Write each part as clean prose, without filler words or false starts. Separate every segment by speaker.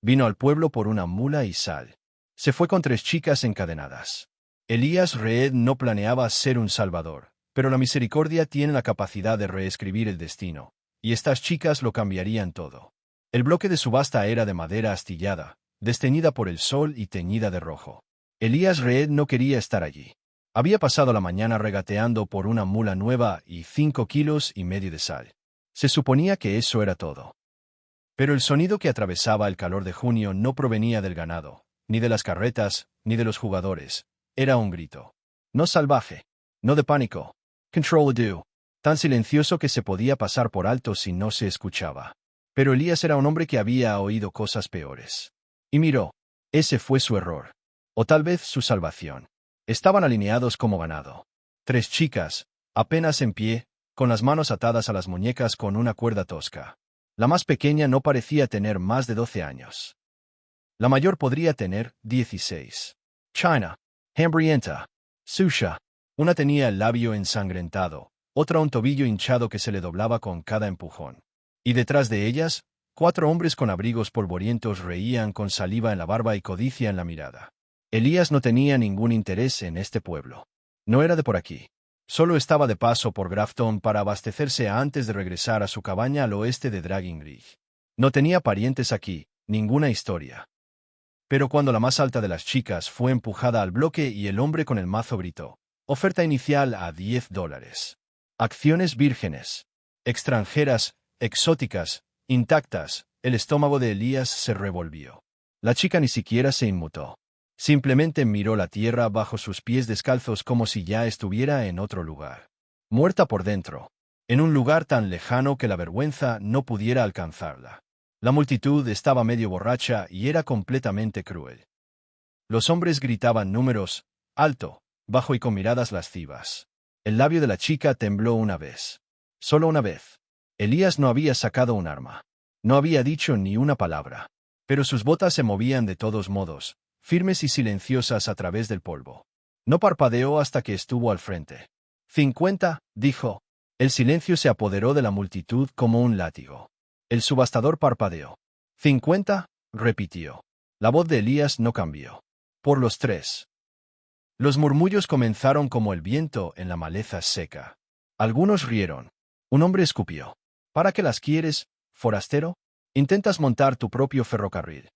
Speaker 1: Vino al pueblo por una mula y sal. Se fue con 3 chicas encadenadas. Elías Reed no planeaba ser un salvador, pero la misericordia tiene la capacidad de reescribir el destino, y estas chicas lo cambiarían todo. El bloque de subasta era de madera astillada, desteñida por el sol y teñida de rojo. Elías Reed no quería estar allí. Había pasado la mañana regateando por una mula nueva y 5,5 kilos de sal. Se suponía que eso era todo. Pero el sonido que atravesaba el calor de junio no provenía del ganado, ni de las carretas, ni de los jugadores. Era un grito. No salvaje, no de pánico. Control-a-do. Tan silencioso que se podía pasar por alto si no se escuchaba. Pero Elías era un hombre que había oído cosas peores. Y miró. Ese fue su error. O tal vez su salvación. Estaban alineados como ganado. 3 chicas, apenas en pie, con las manos atadas a las muñecas con una cuerda tosca. La más pequeña no parecía tener más de 12 años. La mayor podría tener 16. China, hambrienta. Susha. Una tenía el labio ensangrentado, otra un tobillo hinchado que se le doblaba con cada empujón. Y detrás de ellas, 4 hombres con abrigos polvorientos reían con saliva en la barba y codicia en la mirada. Elías no tenía ningún interés en este pueblo. No era de por aquí. Solo estaba de paso por Grafton para abastecerse antes de regresar a su cabaña al oeste de Dragging Ridge. No tenía parientes aquí, ninguna historia. Pero cuando la más alta de las chicas fue empujada al bloque y el hombre con el mazo gritó: oferta inicial a $10. Acciones vírgenes. Extranjeras, exóticas, intactas. El estómago de Elías se revolvió. La chica ni siquiera se inmutó. Simplemente miró la tierra bajo sus pies descalzos como si ya estuviera en otro lugar. Muerta por dentro. En un lugar tan lejano que la vergüenza no pudiera alcanzarla. La multitud estaba medio borracha y era completamente cruel. Los hombres gritaban números, alto, bajo y con miradas lascivas. El labio de la chica tembló una vez. Solo una vez. Elías no había sacado un arma. No había dicho ni una palabra. Pero sus botas se movían de todos modos, firmes y silenciosas a través del polvo. No parpadeó hasta que estuvo al frente. 50, dijo. El silencio se apoderó de la multitud como un látigo. El subastador parpadeó. 50, repitió. La voz de Elías no cambió. Por los 3. Los murmullos comenzaron como el viento en la maleza seca. Algunos rieron. Un hombre escupió. ¿Para qué las quieres, forastero? Intentas montar tu propio ferrocarril.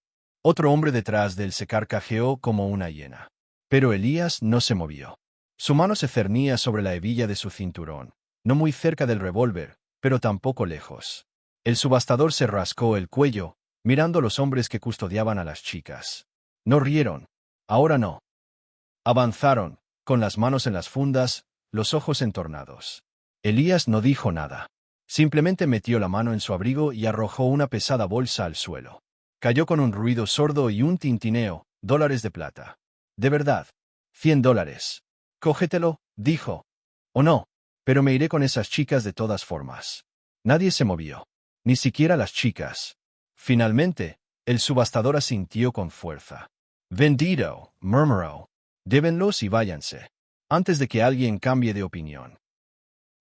Speaker 1: Otro hombre detrás de él se carcajeó como una hiena. Pero Elías no se movió. Su mano se cernía sobre la hebilla de su cinturón, no muy cerca del revólver, pero tampoco lejos. El subastador se rascó el cuello, mirando a los hombres que custodiaban a las chicas. No rieron. Ahora no. Avanzaron, con las manos en las fundas, los ojos entornados. Elías no dijo nada. Simplemente metió la mano en su abrigo y arrojó una pesada bolsa al suelo. Cayó con un ruido sordo y un tintineo, $1 de plata. De verdad. $100. Cógetelo, dijo. O no, pero me iré con esas chicas de todas formas. Nadie se movió. Ni siquiera las chicas. Finalmente, el subastador asintió con fuerza. Vendido, murmuró. Débenlos y váyanse. Antes de que alguien cambie de opinión.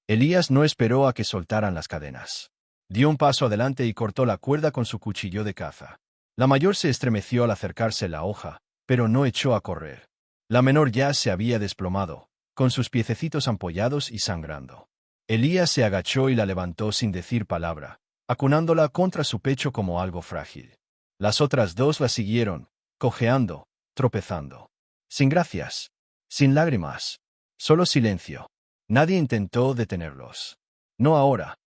Speaker 1: Elías no esperó a que soltaran las cadenas. Dio un paso adelante y cortó la cuerda con su cuchillo de caza. La mayor se estremeció al acercarse la hoja, pero no echó a correr. La menor ya se había desplomado, con sus piececitos ampollados y sangrando. Elías se agachó y la levantó sin decir palabra, acunándola contra su pecho como algo frágil. Las otras 2 la siguieron, cojeando, tropezando. Sin gracias. Sin lágrimas. Solo silencio. Nadie intentó detenerlos. No ahora.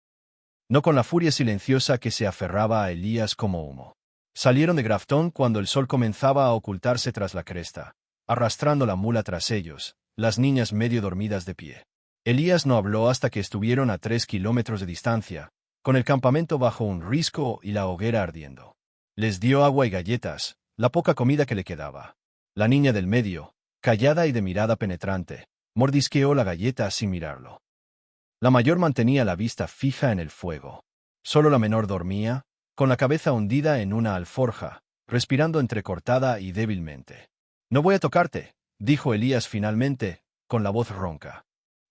Speaker 1: No con la furia silenciosa que se aferraba a Elías como humo. Salieron de Grafton cuando el sol comenzaba a ocultarse tras la cresta, arrastrando la mula tras ellos, las niñas medio dormidas de pie. Elías no habló hasta que estuvieron a 3 kilómetros de distancia, con el campamento bajo un risco y la hoguera ardiendo. Les dio agua y galletas, la poca comida que le quedaba. La niña del medio, callada y de mirada penetrante, mordisqueó la galleta sin mirarlo. La mayor mantenía la vista fija en el fuego. Solo la menor dormía, con la cabeza hundida en una alforja, respirando entrecortada y débilmente. No voy a tocarte, dijo Elías finalmente, con la voz ronca.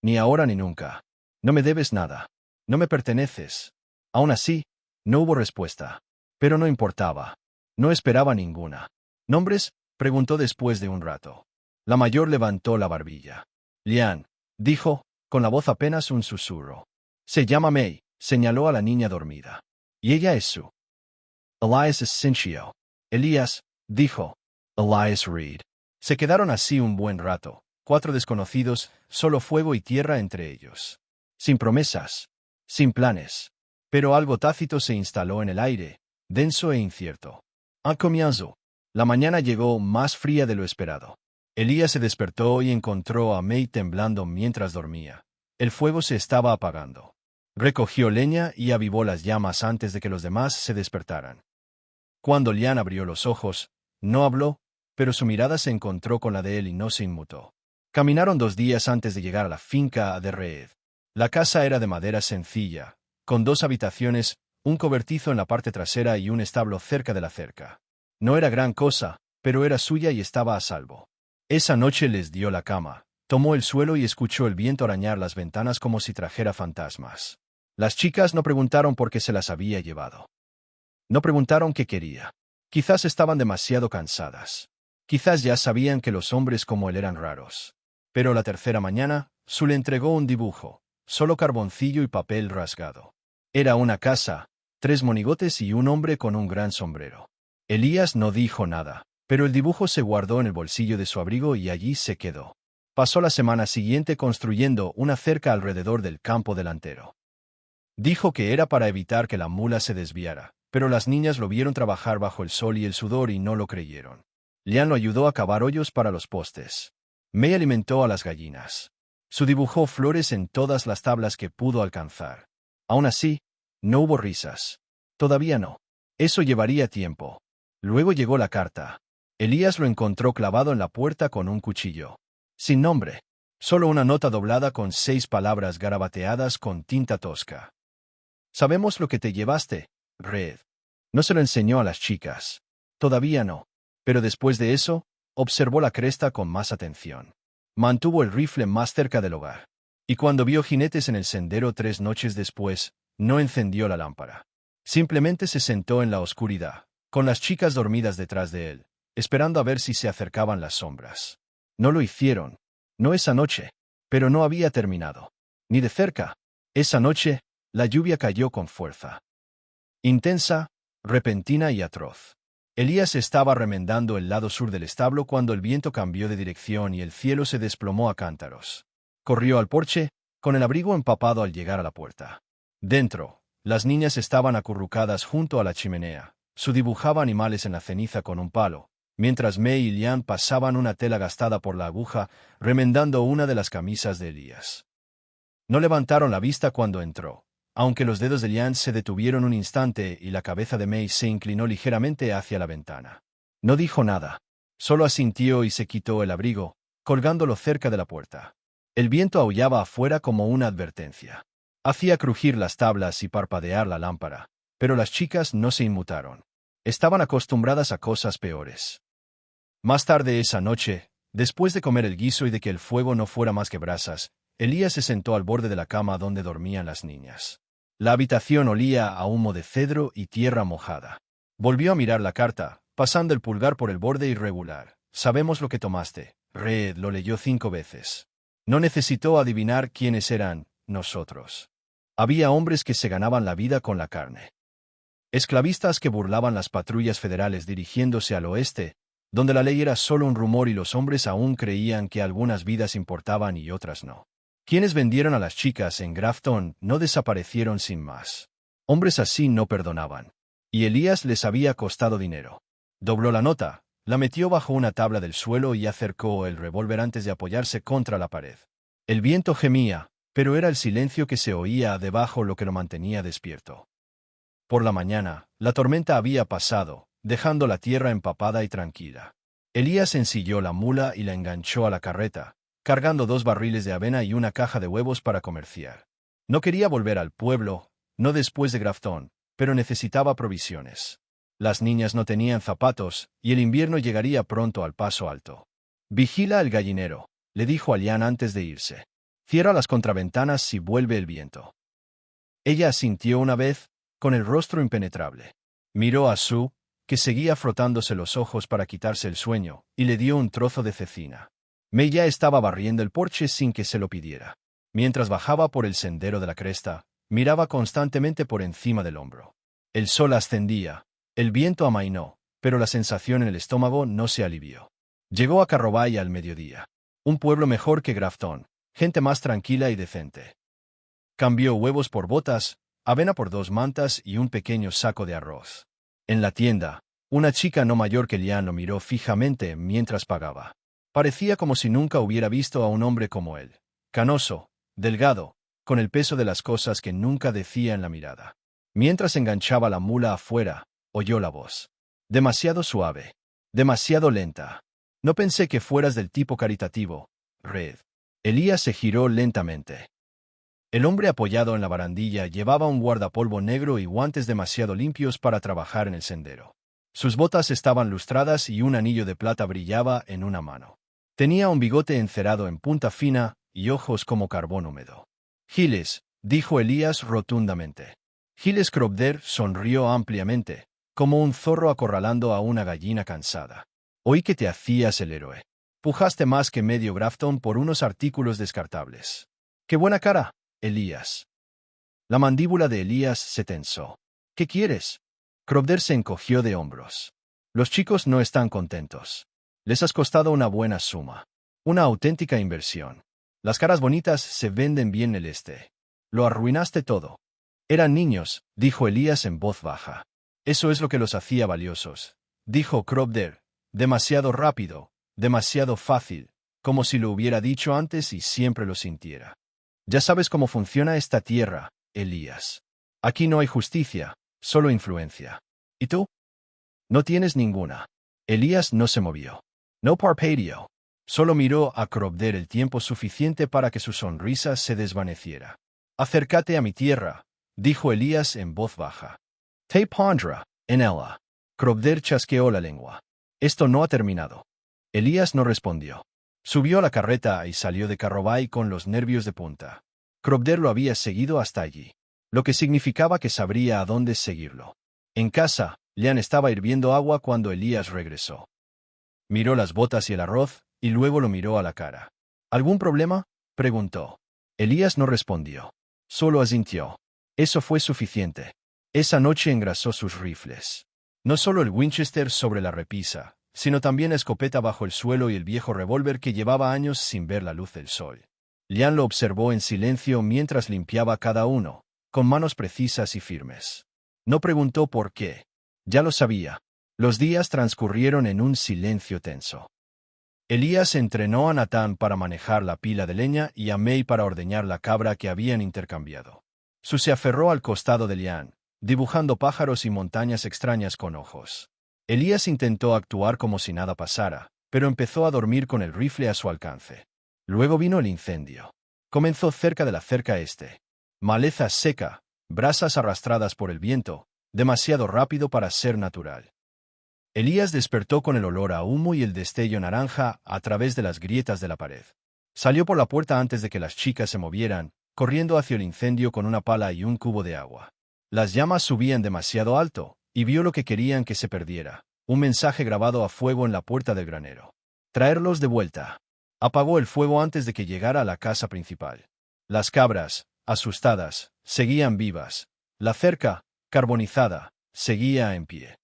Speaker 1: Ni ahora ni nunca. No me debes nada. No me perteneces. Aún así, no hubo respuesta. Pero no importaba. No esperaba ninguna. ¿Nombres? Preguntó después de un rato. La mayor levantó la barbilla. Lian, dijo, con la voz apenas un susurro. Se llama Mei, señaló a la niña dormida. Y ella es su. Elias Cinchio. Elías, dijo. Elias Reed. Se quedaron así un buen rato, 4 desconocidos, solo fuego y tierra entre ellos. Sin promesas. Sin planes. Pero algo tácito se instaló en el aire, denso e incierto. Al comienzo, la mañana llegó más fría de lo esperado. Elías se despertó y encontró a Mei temblando mientras dormía. El fuego se estaba apagando. Recogió leña y avivó las llamas antes de que los demás se despertaran. Cuando Lian abrió los ojos, no habló, pero su mirada se encontró con la de él y no se inmutó. Caminaron 2 días antes de llegar a la finca de Reed. La casa era de madera sencilla, con 2 habitaciones, un cobertizo en la parte trasera y un establo cerca de la cerca. No era gran cosa, pero era suya y estaba a salvo. Esa noche les dio la cama, tomó el suelo y escuchó el viento arañar las ventanas como si trajera fantasmas. Las chicas no preguntaron por qué se las había llevado. No preguntaron qué quería. Quizás estaban demasiado cansadas. Quizás ya sabían que los hombres como él eran raros. Pero la tercera mañana, Su le entregó un dibujo, solo carboncillo y papel rasgado. Era una casa, 3 monigotes y un hombre con un gran sombrero. Elías no dijo nada, pero el dibujo se guardó en el bolsillo de su abrigo y allí se quedó. Pasó la semana siguiente construyendo una cerca alrededor del campo delantero. Dijo que era para evitar que la mula se desviara, pero las niñas lo vieron trabajar bajo el sol y el sudor y no lo creyeron. Lian lo ayudó a cavar hoyos para los postes. Mei alimentó a las gallinas. Su dibujó flores en todas las tablas que pudo alcanzar. Aún así, no hubo risas. Todavía no. Eso llevaría tiempo. Luego llegó la carta. Elías lo encontró clavado en la puerta con un cuchillo. Sin nombre. Solo una nota doblada con 6 palabras garabateadas con tinta tosca. Sabemos lo que te llevaste, Red. No se lo enseñó a las chicas. Todavía no. Pero después de eso, observó la cresta con más atención. Mantuvo el rifle más cerca del hogar. Y cuando vio jinetes en el sendero 3 noches después, no encendió la lámpara. Simplemente se sentó en la oscuridad, con las chicas dormidas detrás de él, esperando a ver si se acercaban las sombras. No lo hicieron. No esa noche. Pero no había terminado. Ni de cerca. Esa noche, la lluvia cayó con fuerza. Intensa, repentina y atroz. Elías estaba remendando el lado sur del establo cuando el viento cambió de dirección y el cielo se desplomó a cántaros. Corrió al porche, con el abrigo empapado al llegar a la puerta. Dentro, las niñas estaban acurrucadas junto a la chimenea. Su dibujaba animales en la ceniza con un palo, mientras Mei y Lian pasaban una tela gastada por la aguja, remendando una de las camisas de Elías. No levantaron la vista cuando entró, aunque los dedos de Lian se detuvieron un instante y la cabeza de Mei se inclinó ligeramente hacia la ventana. No dijo nada, solo asintió y se quitó el abrigo, colgándolo cerca de la puerta. El viento aullaba afuera como una advertencia. Hacía crujir las tablas y parpadear la lámpara, pero las chicas no se inmutaron. Estaban acostumbradas a cosas peores. Más tarde esa noche, después de comer el guiso y de que el fuego no fuera más que brasas, Elías se sentó al borde de la cama donde dormían las niñas. La habitación olía a humo de cedro y tierra mojada. Volvió a mirar la carta, pasando el pulgar por el borde irregular. Sabemos lo que tomaste. Red lo leyó 5 veces. No necesitó adivinar quiénes eran nosotros. Había hombres que se ganaban la vida con la carne. Esclavistas que burlaban las patrullas federales dirigiéndose al oeste, donde la ley era solo un rumor y los hombres aún creían que algunas vidas importaban y otras no. Quienes vendieron a las chicas en Grafton no desaparecieron sin más. Hombres así no perdonaban. Y Elías les había costado dinero. Dobló la nota, la metió bajo una tabla del suelo y acercó el revólver antes de apoyarse contra la pared. El viento gemía, pero era el silencio que se oía debajo lo que lo mantenía despierto. Por la mañana, la tormenta había pasado, dejando la tierra empapada y tranquila. Elías ensilló la mula y la enganchó a la carreta, cargando 2 barriles de avena y una caja de huevos para comerciar. No quería volver al pueblo, no después de Grafton, pero necesitaba provisiones. Las niñas no tenían zapatos, y el invierno llegaría pronto al Paso Alto. Vigila el gallinero, le dijo a Lian antes de irse. Cierra las contraventanas si vuelve el viento. Ella asintió una vez, con el rostro impenetrable. Miró a Sue, que seguía frotándose los ojos para quitarse el sueño, y le dio un trozo de cecina. May ya estaba barriendo el porche sin que se lo pidiera. Mientras bajaba por el sendero de la cresta, miraba constantemente por encima del hombro. El sol ascendía, el viento amainó, pero la sensación en el estómago no se alivió. Llegó a Carroway al mediodía. Un pueblo mejor que Grafton, gente más tranquila y decente. Cambió huevos por botas, avena por 2 mantas y un pequeño saco de arroz. En la tienda, una chica no mayor que Lian lo miró fijamente mientras pagaba. Parecía como si nunca hubiera visto a un hombre como él. Canoso, delgado, con el peso de las cosas que nunca decía en la mirada. Mientras enganchaba la mula afuera, oyó la voz. Demasiado suave. Demasiado lenta. No pensé que fueras del tipo caritativo, Red. Elías se giró lentamente. El hombre apoyado en la barandilla llevaba un guardapolvo negro y guantes demasiado limpios para trabajar en el sendero. Sus botas estaban lustradas y un anillo de plata brillaba en una mano. Tenía un bigote encerado en punta fina y ojos como carbón húmedo. Giles, dijo Elías rotundamente. Giles Cropder sonrió ampliamente, como un zorro acorralando a una gallina cansada. Oí que te hacías el héroe. Pujaste más que medio Grafton por unos artículos descartables. ¡Qué buena cara, Elías! La mandíbula de Elías se tensó. ¿Qué quieres? Cropder se encogió de hombros. Los chicos no están contentos. Les has costado una buena suma. Una auténtica inversión. Las caras bonitas se venden bien en el este. Lo arruinaste todo. Eran niños, dijo Elías en voz baja. Eso es lo que los hacía valiosos, dijo Cropder. Demasiado rápido, demasiado fácil, como si lo hubiera dicho antes y siempre lo sintiera. Ya sabes cómo funciona esta tierra, Elías. Aquí no hay justicia, solo influencia. ¿Y tú? No tienes ninguna. Elías no se movió. No parpadeó. Solo miró a Cropder el tiempo suficiente para que su sonrisa se desvaneciera. Acércate a mi tierra, dijo Elías en voz baja. Te pondrá en ella. Cropder chasqueó la lengua. Esto no ha terminado. Elías no respondió. Subió a la carreta y salió de Carroway con los nervios de punta. Cropder lo había seguido hasta allí, lo que significaba que sabría a dónde seguirlo. En casa, Lian estaba hirviendo agua cuando Elías regresó. Miró las botas y el arroz, y luego lo miró a la cara. ¿Algún problema?, preguntó. Elías no respondió. Solo asintió. Eso fue suficiente. Esa noche engrasó sus rifles. No solo el Winchester sobre la repisa, sino también la escopeta bajo el suelo y el viejo revólver que llevaba años sin ver la luz del sol. Lian lo observó en silencio mientras limpiaba cada uno, con manos precisas y firmes. No preguntó por qué. Ya lo sabía. Los días transcurrieron en un silencio tenso. Elías entrenó a Nathan para manejar la pila de leña y a May para ordeñar la cabra que habían intercambiado. Su se aferró al costado de Lian, dibujando pájaros y montañas extrañas con ojos. Elías intentó actuar como si nada pasara, pero empezó a dormir con el rifle a su alcance. Luego vino el incendio. Comenzó cerca de la cerca este. Maleza seca, brasas arrastradas por el viento, demasiado rápido para ser natural. Elías despertó con el olor a humo y el destello naranja a través de las grietas de la pared. Salió por la puerta antes de que las chicas se movieran, corriendo hacia el incendio con una pala y un cubo de agua. Las llamas subían demasiado alto, y vio lo que querían que se perdiera, un mensaje grabado a fuego en la puerta del granero. Traerlos de vuelta. Apagó el fuego antes de que llegara a la casa principal. Las cabras, asustadas, seguían vivas. La cerca, carbonizada, seguía en pie.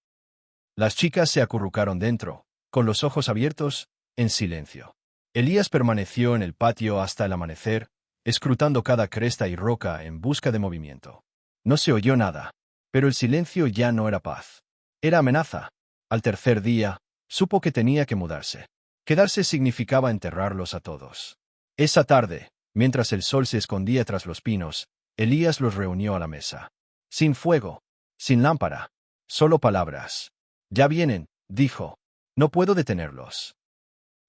Speaker 1: Las chicas se acurrucaron dentro, con los ojos abiertos, en silencio. Elías permaneció en el patio hasta el amanecer, escrutando cada cresta y roca en busca de movimiento. No se oyó nada, pero el silencio ya no era paz. Era amenaza. Al tercer día, supo que tenía que mudarse. Quedarse significaba enterrarlos a todos. Esa tarde, mientras el sol se escondía tras los pinos, Elías los reunió a la mesa. Sin fuego, sin lámpara, solo palabras. Ya vienen, dijo. No puedo detenerlos.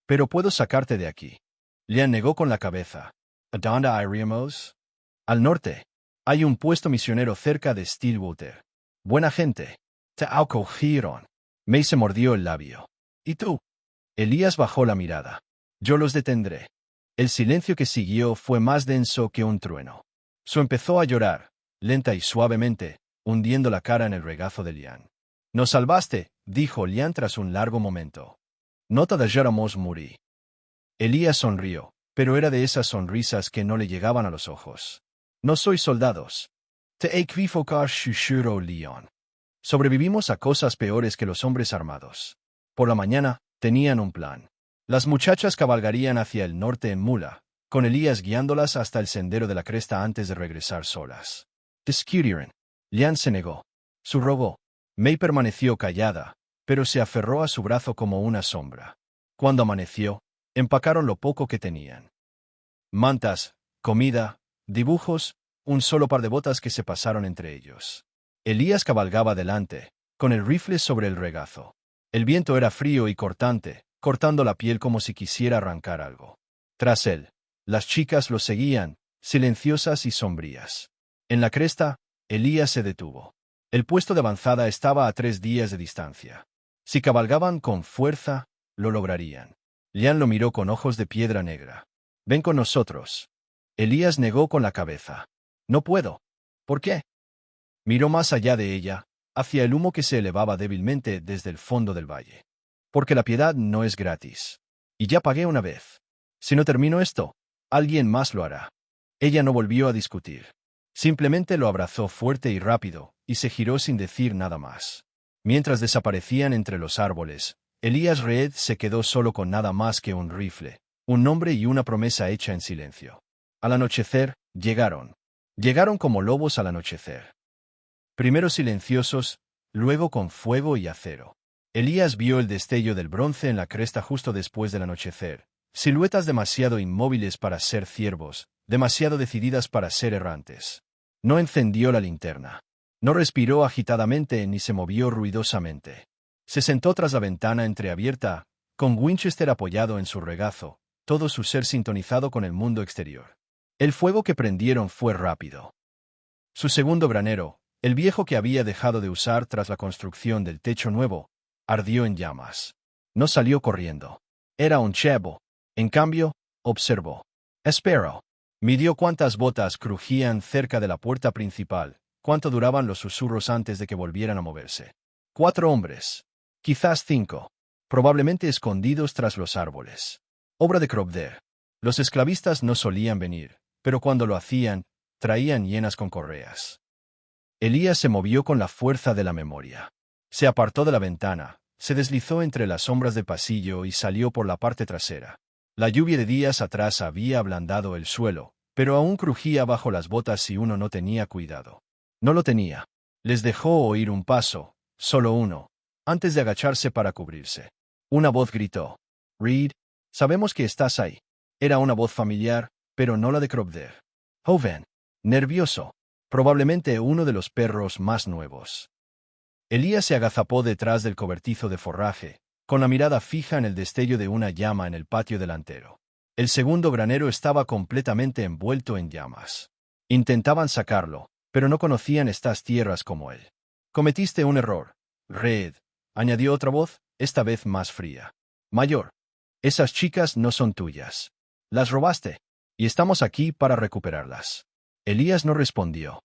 Speaker 1: Pero puedo sacarte de aquí. Lian negó con la cabeza. ¿A dónde iríamos? Al norte. Hay un puesto misionero cerca de Stillwater. Buena gente. Te acogieron. May se mordió el labio. ¿Y tú? Elías bajó la mirada. Yo los detendré. El silencio que siguió fue más denso que un trueno. Su empezó a llorar, lenta y suavemente, hundiendo la cara en el regazo de Lian. «Nos salvaste», dijo Lian tras un largo momento. «No te dejáramos morir». Elías sonrió, pero era de esas sonrisas que no le llegaban a los ojos. «No sois soldados. Te equivocar, susurró Leon. Sobrevivimos a cosas peores que los hombres armados. Por la mañana, tenían un plan. Las muchachas cabalgarían hacia el norte en mula, con Elías guiándolas hasta el sendero de la cresta antes de regresar solas. Discutieron. Lian se negó. Su rogó. May permaneció callada, pero se aferró a su brazo como una sombra. Cuando amaneció, empacaron lo poco que tenían. Mantas, comida, dibujos, un solo par de botas que se pasaron entre ellos. Elías cabalgaba delante, con el rifle sobre el regazo. El viento era frío y cortante, cortando la piel como si quisiera arrancar algo. Tras él, las chicas lo seguían, silenciosas y sombrías. En la cresta, Elías se detuvo. El puesto de avanzada estaba a 3 días de distancia. Si cabalgaban con fuerza, lo lograrían. Lian lo miró con ojos de piedra negra. «Ven con nosotros». Elías negó con la cabeza. «No puedo». «¿Por qué?» Miró más allá de ella, hacia el humo que se elevaba débilmente desde el fondo del valle. «Porque la piedad no es gratis. Y ya pagué una vez. Si no termino esto, alguien más lo hará». Ella no volvió a discutir. Simplemente lo abrazó fuerte y rápido, y se giró sin decir nada más. Mientras desaparecían entre los árboles, Elías Reed se quedó solo con nada más que un rifle, un nombre y una promesa hecha en silencio. Al anochecer, llegaron. Llegaron como lobos al anochecer. Primero silenciosos, luego con fuego y acero. Elías vio el destello del bronce en la cresta justo después del anochecer, siluetas demasiado inmóviles para ser ciervos, demasiado decididas para ser errantes. No encendió la linterna. No respiró agitadamente ni se movió ruidosamente. Se sentó tras la ventana entreabierta, con Winchester apoyado en su regazo, todo su ser sintonizado con el mundo exterior. El fuego que prendieron fue rápido. Su segundo granero, el viejo que había dejado de usar tras la construcción del techo nuevo, ardió en llamas. No salió corriendo. Era un chebo. En cambio, observó. Espero. Midió cuántas botas crujían cerca de la puerta principal, cuánto duraban los susurros antes de que volvieran a moverse. 4 hombres. Quizás 5. Probablemente escondidos tras los árboles. Obra de Crobder. Los esclavistas no solían venir, pero cuando lo hacían, traían llenas con correas. Elías se movió con la fuerza de la memoria. Se apartó de la ventana, se deslizó entre las sombras del pasillo y salió por la parte trasera. La lluvia de días atrás había ablandado el suelo, pero aún crujía bajo las botas si uno no tenía cuidado. No lo tenía. Les dejó oír un paso, solo uno, antes de agacharse para cubrirse. Una voz gritó. «Reed, sabemos que estás ahí». Era una voz familiar, pero no la de Crobder. Joven. Nervioso. Probablemente uno de los perros más nuevos. Elías se agazapó detrás del cobertizo de forraje, con la mirada fija en el destello de una llama en el patio delantero. El segundo granero estaba completamente envuelto en llamas. Intentaban sacarlo, pero no conocían estas tierras como él. «Cometiste un error, Reed», añadió otra voz, esta vez más fría. «Mayor. Esas chicas no son tuyas. Las robaste, y estamos aquí para recuperarlas». Elías no respondió.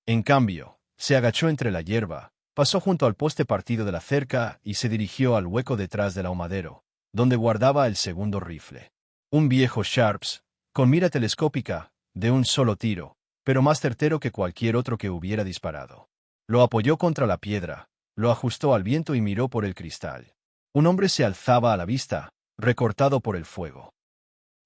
Speaker 1: En cambio, se agachó entre la hierba, pasó junto al poste partido de la cerca y se dirigió al hueco detrás del ahumadero, donde guardaba el segundo rifle. Un viejo Sharps, con mira telescópica, de un solo tiro, pero más certero que cualquier otro que hubiera disparado. Lo apoyó contra la piedra, lo ajustó al viento y miró por el cristal. Un hombre se alzaba a la vista, recortado por el fuego.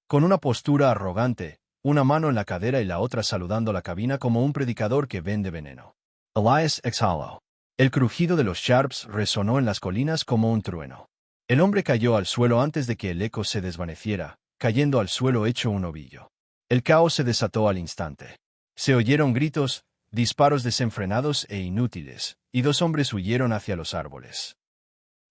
Speaker 1: Con una postura arrogante, una mano en la cadera y la otra saludando la cabina como un predicador que vende veneno. Elias exhaló. El crujido de los Sharps resonó en las colinas como un trueno. El hombre cayó al suelo antes de que el eco se desvaneciera, cayendo al suelo hecho un ovillo. El caos se desató al instante. Se oyeron gritos, disparos desenfrenados e inútiles, y 2 hombres huyeron hacia los árboles.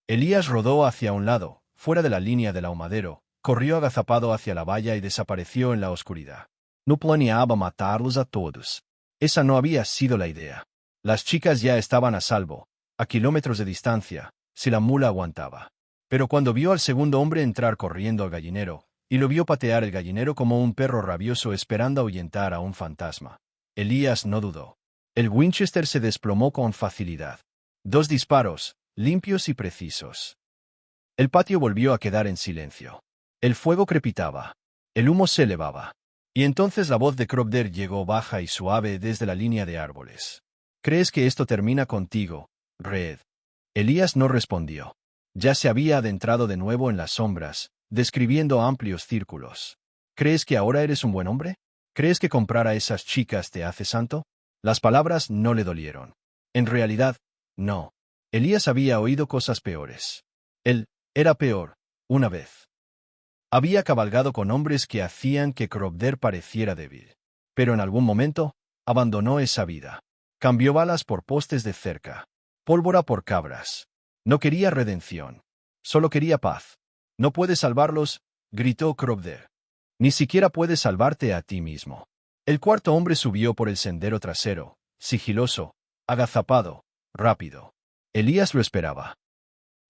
Speaker 1: Elías rodó hacia un lado, fuera de la línea del ahumadero, corrió agazapado hacia la valla y desapareció en la oscuridad. No planeaba matarlos a todos. Esa no había sido la idea. Las chicas ya estaban a salvo, a kilómetros de distancia, si la mula aguantaba. Pero cuando vio al segundo hombre entrar corriendo al gallinero, y lo vio patear el gallinero como un perro rabioso esperando ahuyentar a un fantasma, Elías no dudó. El Winchester se desplomó con facilidad. 2 disparos, limpios y precisos. El patio volvió a quedar en silencio. El fuego crepitaba. El humo se elevaba. Y entonces la voz de Crobder llegó baja y suave desde la línea de árboles. ¿Crees que esto termina contigo, Reed? Elías no respondió. Ya se había adentrado de nuevo en las sombras, describiendo amplios círculos. ¿Crees que ahora eres un buen hombre? ¿Crees que comprar a esas chicas te hace santo? Las palabras no le dolieron. En realidad, no. Elías había oído cosas peores. Él era peor, una vez. Había cabalgado con hombres que hacían que Crobder pareciera débil. Pero en algún momento, abandonó esa vida. Cambió balas por postes de cerca. Pólvora por cabras. No quería redención. Solo quería paz. No puedes salvarlos, gritó Crobder. Ni siquiera puedes salvarte a ti mismo. El cuarto hombre subió por el sendero trasero, sigiloso, agazapado, rápido. Elías lo esperaba.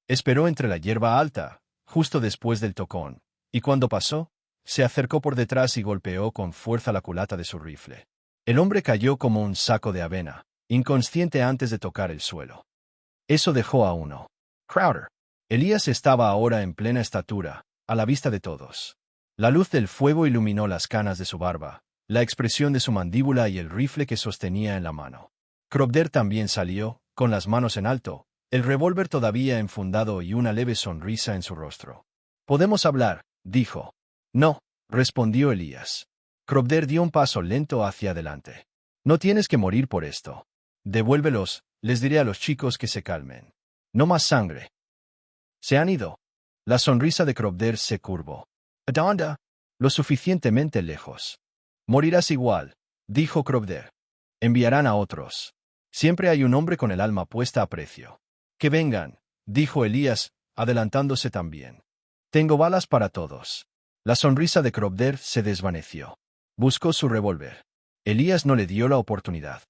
Speaker 1: Esperó entre la hierba alta, justo después del tocón, y cuando pasó, se acercó por detrás y golpeó con fuerza la culata de su rifle. El hombre cayó como un saco de avena, inconsciente antes de tocar el suelo. Eso dejó a uno. Crowder. Elías estaba ahora en plena estatura, a la vista de todos. La luz del fuego iluminó las canas de su barba, la expresión de su mandíbula y el rifle que sostenía en la mano. Crobder también salió, con las manos en alto, el revólver todavía enfundado y una leve sonrisa en su rostro. «Podemos hablar», dijo. «No», respondió Elías. Crobder dio un paso lento hacia adelante. «No tienes que morir por esto. Devuélvelos, les diré a los chicos que se calmen. No más sangre». «Se han ido». La sonrisa de Crobder se curvó. «¿A dónde?» «Lo suficientemente lejos». «Morirás igual», dijo Crobder. «Enviarán a otros. Siempre hay un hombre con el alma puesta a precio». «Que vengan», dijo Elías, adelantándose también. «Tengo balas para todos». La sonrisa de Crobder se desvaneció. Buscó su revólver. Elías no le dio la oportunidad.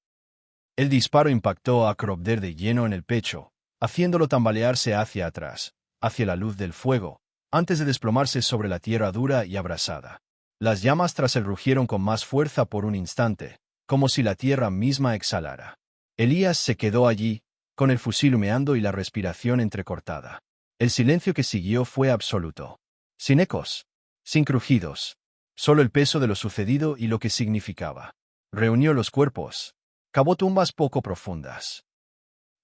Speaker 1: El disparo impactó a Crobder de lleno en el pecho, haciéndolo tambalearse hacia atrás, hacia la luz del fuego, antes de desplomarse sobre la tierra dura y abrasada. Las llamas tras él rugieron con más fuerza por un instante, como si la tierra misma exhalara. Elías se quedó allí, con el fusil humeando y la respiración entrecortada. El silencio que siguió fue absoluto. Sin ecos, sin crujidos, solo el peso de lo sucedido y lo que significaba. Reunió los cuerpos, cavó tumbas poco profundas.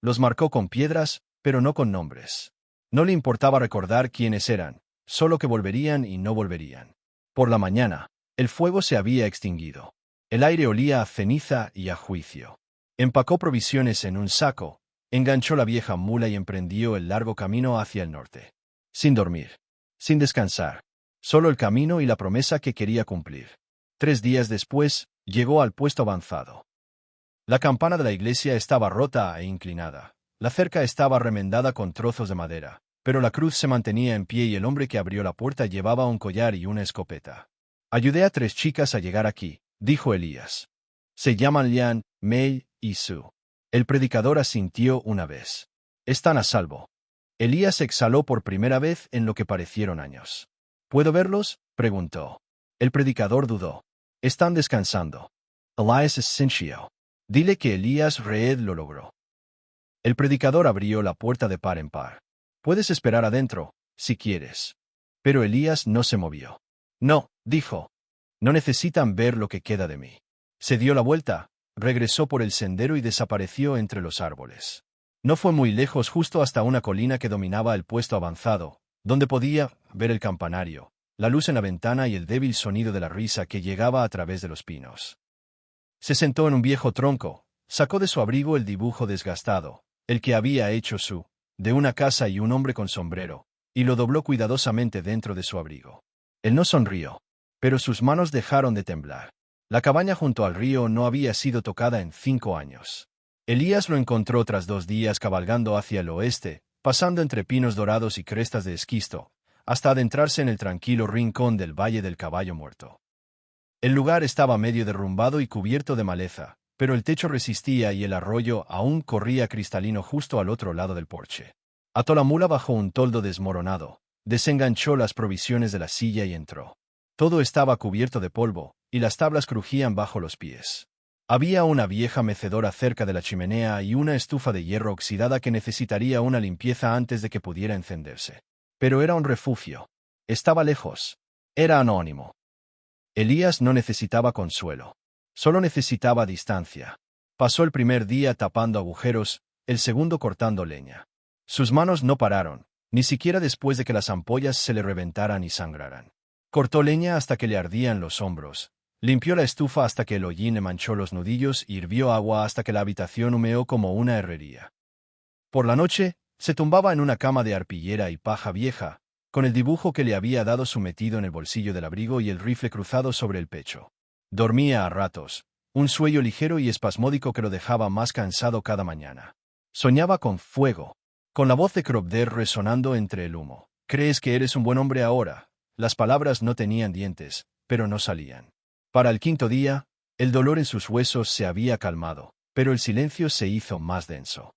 Speaker 1: Los marcó con piedras, pero no con nombres. No le importaba recordar quiénes eran, solo que volverían y no volverían. Por la mañana, el fuego se había extinguido. El aire olía a ceniza y a juicio. Empacó provisiones en un saco, enganchó la vieja mula y emprendió el largo camino hacia el norte. Sin dormir, sin descansar, solo el camino y la promesa que quería cumplir. 3 días después, llegó al puesto avanzado. La campana de la iglesia estaba rota e inclinada. La cerca estaba remendada con trozos de madera, pero la cruz se mantenía en pie y el hombre que abrió la puerta llevaba un collar y una escopeta. «Ayudé a 3 chicas a llegar aquí», dijo Elías. «Se llaman Lian, Mei y Sue». El predicador asintió una vez. «Están a salvo». Elías exhaló por primera vez en lo que parecieron años. «¿Puedo verlos?», preguntó. El predicador dudó. «Están descansando». Elias es Sinchio. Dile que Elías Reed lo logró. El predicador abrió la puerta de par en par. «Puedes esperar adentro, si quieres». Pero Elías no se movió. «No», dijo. «No necesitan ver lo que queda de mí». Se dio la vuelta, regresó por el sendero y desapareció entre los árboles. No fue muy lejos, justo hasta una colina que dominaba el puesto avanzado, donde podía ver el campanario, la luz en la ventana y el débil sonido de la risa que llegaba a través de los pinos. Se sentó en un viejo tronco, sacó de su abrigo el dibujo desgastado, el que había hecho Sue, de una casa y un hombre con sombrero, y lo dobló cuidadosamente dentro de su abrigo. Él no sonrió, pero sus manos dejaron de temblar. La cabaña junto al río no había sido tocada en 5 años. Elías lo encontró tras 2 días cabalgando hacia el oeste, pasando entre pinos dorados y crestas de esquisto, hasta adentrarse en el tranquilo rincón del Valle del Caballo Muerto. El lugar estaba medio derrumbado y cubierto de maleza, pero el techo resistía y el arroyo aún corría cristalino justo al otro lado del porche. Ató la mula bajo un toldo desmoronado, desenganchó las provisiones de la silla y entró. Todo estaba cubierto de polvo, y las tablas crujían bajo los pies. Había una vieja mecedora cerca de la chimenea y una estufa de hierro oxidada que necesitaría una limpieza antes de que pudiera encenderse. Pero era un refugio. Estaba lejos. Era anónimo. Elías no necesitaba consuelo. Solo necesitaba distancia. Pasó el primer día tapando agujeros, el segundo cortando leña. Sus manos no pararon, ni siquiera después de que las ampollas se le reventaran y sangraran. Cortó leña hasta que le ardían los hombros. Limpió la estufa hasta que el hollín le manchó los nudillos y hirvió agua hasta que la habitación humeó como una herrería. Por la noche, se tumbaba en una cama de arpillera y paja vieja, con el dibujo que le había dado su metido en el bolsillo del abrigo y el rifle cruzado sobre el pecho. Dormía a ratos, un sueño ligero y espasmódico que lo dejaba más cansado cada mañana. Soñaba con fuego, con la voz de Krobder resonando entre el humo. «¿Crees que eres un buen hombre ahora?» Las palabras no tenían dientes, pero no salían. Para el quinto día, el dolor en sus huesos se había calmado, pero el silencio se hizo más denso.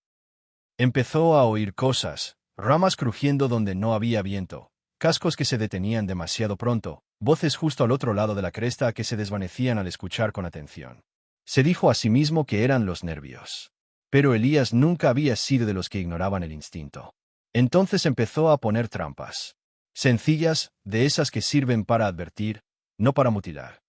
Speaker 1: Empezó a oír cosas, ramas crujiendo donde no había viento, cascos que se detenían demasiado pronto, voces justo al otro lado de la cresta que se desvanecían al escuchar con atención. Se dijo a sí mismo que eran los nervios. Pero Elías nunca había sido de los que ignoraban el instinto. Entonces empezó a poner trampas. Sencillas, de esas que sirven para advertir, no para mutilar.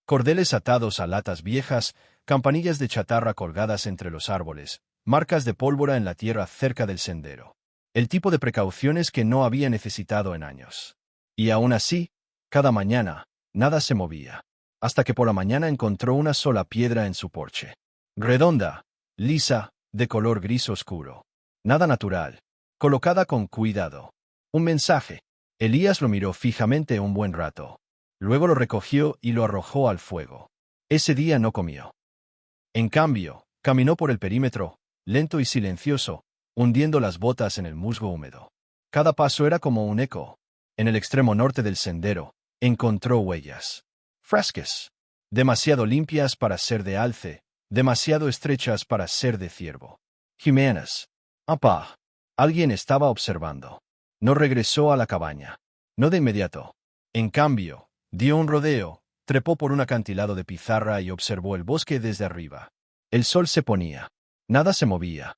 Speaker 1: Cordeles atados a latas viejas, campanillas de chatarra colgadas entre los árboles, marcas de pólvora en la tierra cerca del sendero. El tipo de precauciones que no había necesitado en años. Y aún así, cada mañana, nada se movía. Hasta que por la mañana encontró una sola piedra en su porche. Redonda, lisa, de color gris oscuro. Nada natural. Colocada con cuidado. Un mensaje. Elías lo miró fijamente un buen rato. Luego lo recogió y lo arrojó al fuego. Ese día no comió. En cambio, caminó por el perímetro, lento y silencioso, hundiendo las botas en el musgo húmedo. Cada paso era como un eco. En el extremo norte del sendero, encontró huellas. Frescas. Demasiado limpias para ser de alce, demasiado estrechas para ser de ciervo. Jiménez. Apá. Alguien estaba observando. No regresó a la cabaña. No de inmediato. En cambio, dio un rodeo, trepó por un acantilado de pizarra y observó el bosque desde arriba. El sol se ponía. Nada se movía.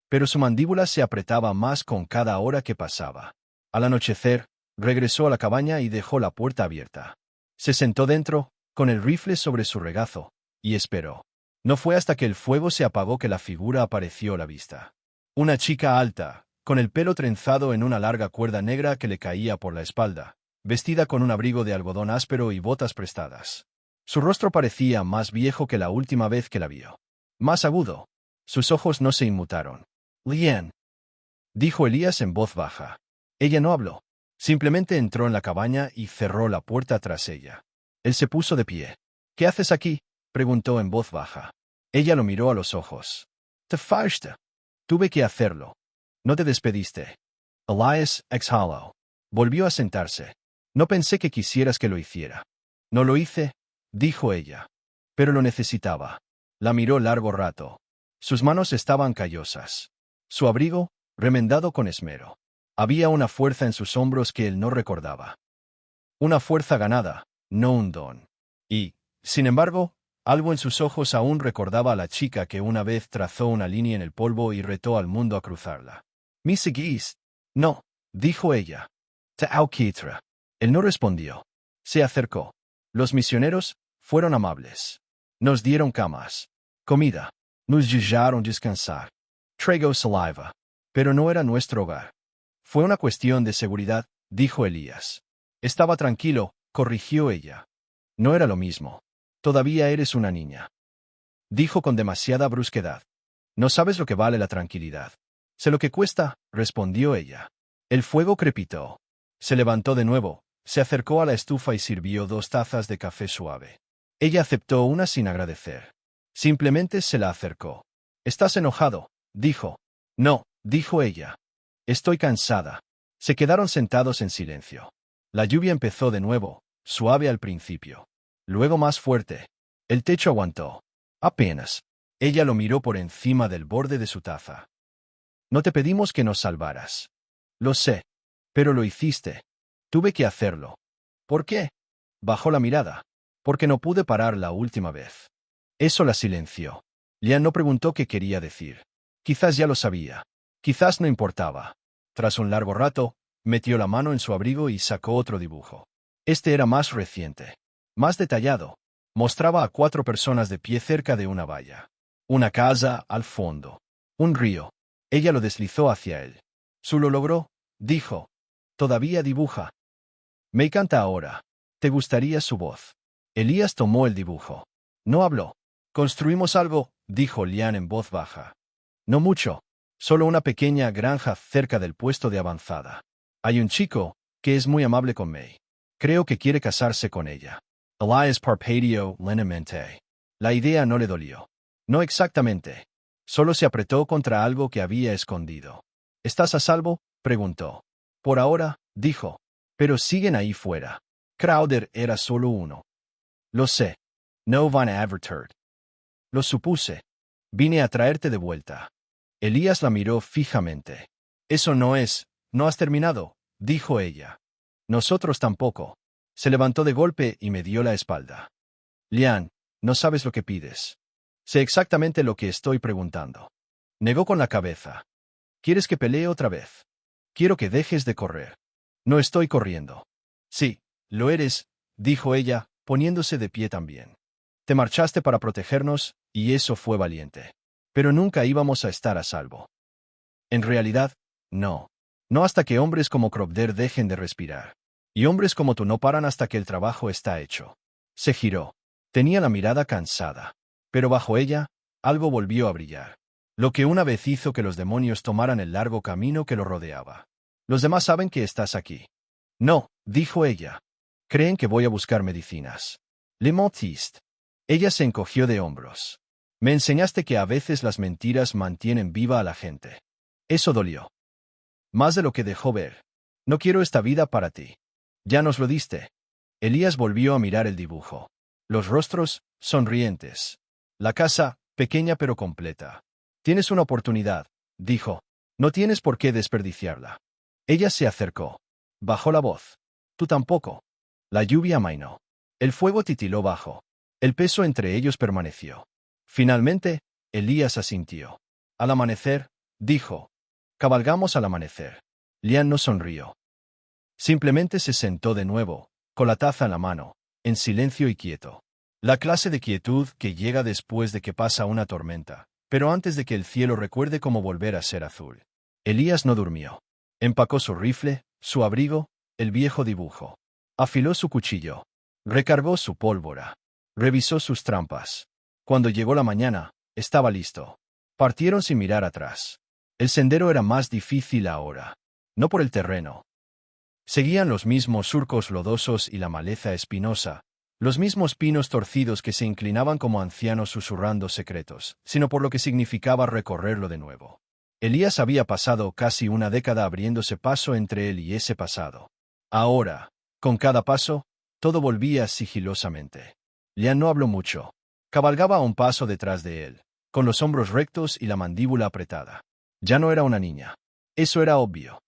Speaker 1: Pero su mandíbula se apretaba más con cada hora que pasaba. Al anochecer, regresó a la cabaña y dejó la puerta abierta. Se sentó dentro, con el rifle sobre su regazo, y esperó. No fue hasta que el fuego se apagó que la figura apareció a la vista. Una chica alta, con el pelo trenzado en una larga cuerda negra que le caía por la espalda, vestida con un abrigo de algodón áspero y botas prestadas. Su rostro parecía más viejo que la última vez que la vio. Más agudo. Sus ojos no se inmutaron. «Lien», dijo Elías en voz baja. Ella no habló. Simplemente entró en la cabaña y cerró la puerta tras ella. Él se puso de pie. «¿Qué haces aquí?», preguntó en voz baja. Ella lo miró a los ojos. «Te fuiste». «Tuve que hacerlo». «No te despediste». Elías exhaló. Volvió a sentarse. «No pensé que quisieras que lo hiciera». «No lo hice», dijo ella. «Pero lo necesitaba». La miró largo rato. Sus manos estaban callosas. Su abrigo, remendado con esmero. Había una fuerza en sus hombros que él no recordaba. Una fuerza ganada, no un don. Y, sin embargo, algo en sus ojos aún recordaba a la chica que una vez trazó una línea en el polvo y retó al mundo a cruzarla. «¿Me seguís?» «No», dijo ella. «Te auquitra». Él no respondió. Se acercó. Los misioneros fueron amables. Nos dieron camas. Comida. Nos dejaron descansar. Traigo saliva. Pero no era nuestro hogar. Fue una cuestión de seguridad, dijo Elías. Estaba tranquilo, corrigió ella. No era lo mismo. Todavía eres una niña. Dijo con demasiada brusquedad. No sabes lo que vale la tranquilidad. Sé lo que cuesta, respondió ella. El fuego crepitó. Se levantó de nuevo, se acercó a la estufa y sirvió 2 tazas de café suave. Ella aceptó una sin agradecer. Simplemente se la acercó. «¿Estás enojado?», dijo. «No», dijo ella. «Estoy cansada». Se quedaron sentados en silencio. La lluvia empezó de nuevo, suave al principio. Luego más fuerte. El techo aguantó. Apenas. Ella lo miró por encima del borde de su taza. «No te pedimos que nos salvaras». «Lo sé. Pero lo hiciste. Tuve que hacerlo». «¿Por qué?». Bajó la mirada. «Porque no pude parar la última vez». Eso la silenció. Lian no preguntó qué quería decir. Quizás ya lo sabía. Quizás no importaba. Tras un largo rato, metió la mano en su abrigo y sacó otro dibujo. Este era más reciente. Más detallado. Mostraba a 4 personas de pie cerca de una valla. Una casa al fondo. Un río. Ella lo deslizó hacia él. «Su lo logró», dijo. «Todavía dibuja». «Me encanta ahora. ¿Te gustaría su voz?» Elías tomó el dibujo. No habló. «Construimos algo», dijo Lian en voz baja. «No mucho. Solo una pequeña granja cerca del puesto de avanzada. Hay un chico que es muy amable con May. Creo que quiere casarse con ella». Elías parpadeó lentamente. La idea no le dolió. No exactamente. Solo se apretó contra algo que había escondido. «¿Estás a salvo?», preguntó. «Por ahora», dijo. «Pero siguen ahí fuera». Crowder era solo uno. «Lo sé. No van a advertir». «Lo supuse. Vine a traerte de vuelta». Elías la miró fijamente. «Eso no es. No has terminado», dijo ella. «Nosotros tampoco». Se levantó de golpe y me dio la espalda. «Lian, no sabes lo que pides». «Sé exactamente lo que estoy preguntando». Negó con la cabeza. «¿Quieres que pelee otra vez?» «Quiero que dejes de correr». «No estoy corriendo». «Sí, lo eres», dijo ella, poniéndose de pie también. «Te marchaste para protegernos, y eso fue valiente. Pero nunca íbamos a estar a salvo». «En realidad, no. No hasta que hombres como Crowder dejen de respirar. Y hombres como tú no paran hasta que el trabajo está hecho». Se giró. Tenía la mirada cansada. Pero bajo ella, algo volvió a brillar. Lo que una vez hizo que los demonios tomaran el largo camino que lo rodeaba. «Los demás saben que estás aquí». «No», dijo ella. «Creen que voy a buscar medicinas». «Le mentiste». Ella se encogió de hombros. «Me enseñaste que a veces las mentiras mantienen viva a la gente». Eso dolió. Más de lo que dejó ver. «No quiero esta vida para ti. Ya nos lo diste». Elías volvió a mirar el dibujo. Los rostros, sonrientes. La casa, pequeña pero completa. «Tienes una oportunidad», dijo. «No tienes por qué desperdiciarla». Ella se acercó. Bajó la voz. «Tú tampoco». La lluvia amainó. El fuego titiló bajo. El peso entre ellos permaneció. Finalmente, Elías asintió. «Al amanecer», dijo. «Cabalgamos al amanecer». Lian no sonrió. Simplemente se sentó de nuevo, con la taza en la mano, en silencio y quieto. La clase de quietud que llega después de que pasa una tormenta, pero antes de que el cielo recuerde cómo volver a ser azul. Elías no durmió. Empacó su rifle, su abrigo, el viejo dibujo. Afiló su cuchillo. Recargó su pólvora. Revisó sus trampas. Cuando llegó la mañana, estaba listo. Partieron sin mirar atrás. El sendero era más difícil ahora. No por el terreno. Seguían los mismos surcos lodosos y la maleza espinosa, los mismos pinos torcidos que se inclinaban como ancianos susurrando secretos, sino por lo que significaba recorrerlo de nuevo. Elías había pasado casi una década abriéndose paso entre él y ese pasado. Ahora, con cada paso, todo volvía sigilosamente. Lian no habló mucho. Cabalgaba a un paso detrás de él, con los hombros rectos y la mandíbula apretada. Ya no era una niña. Eso era obvio.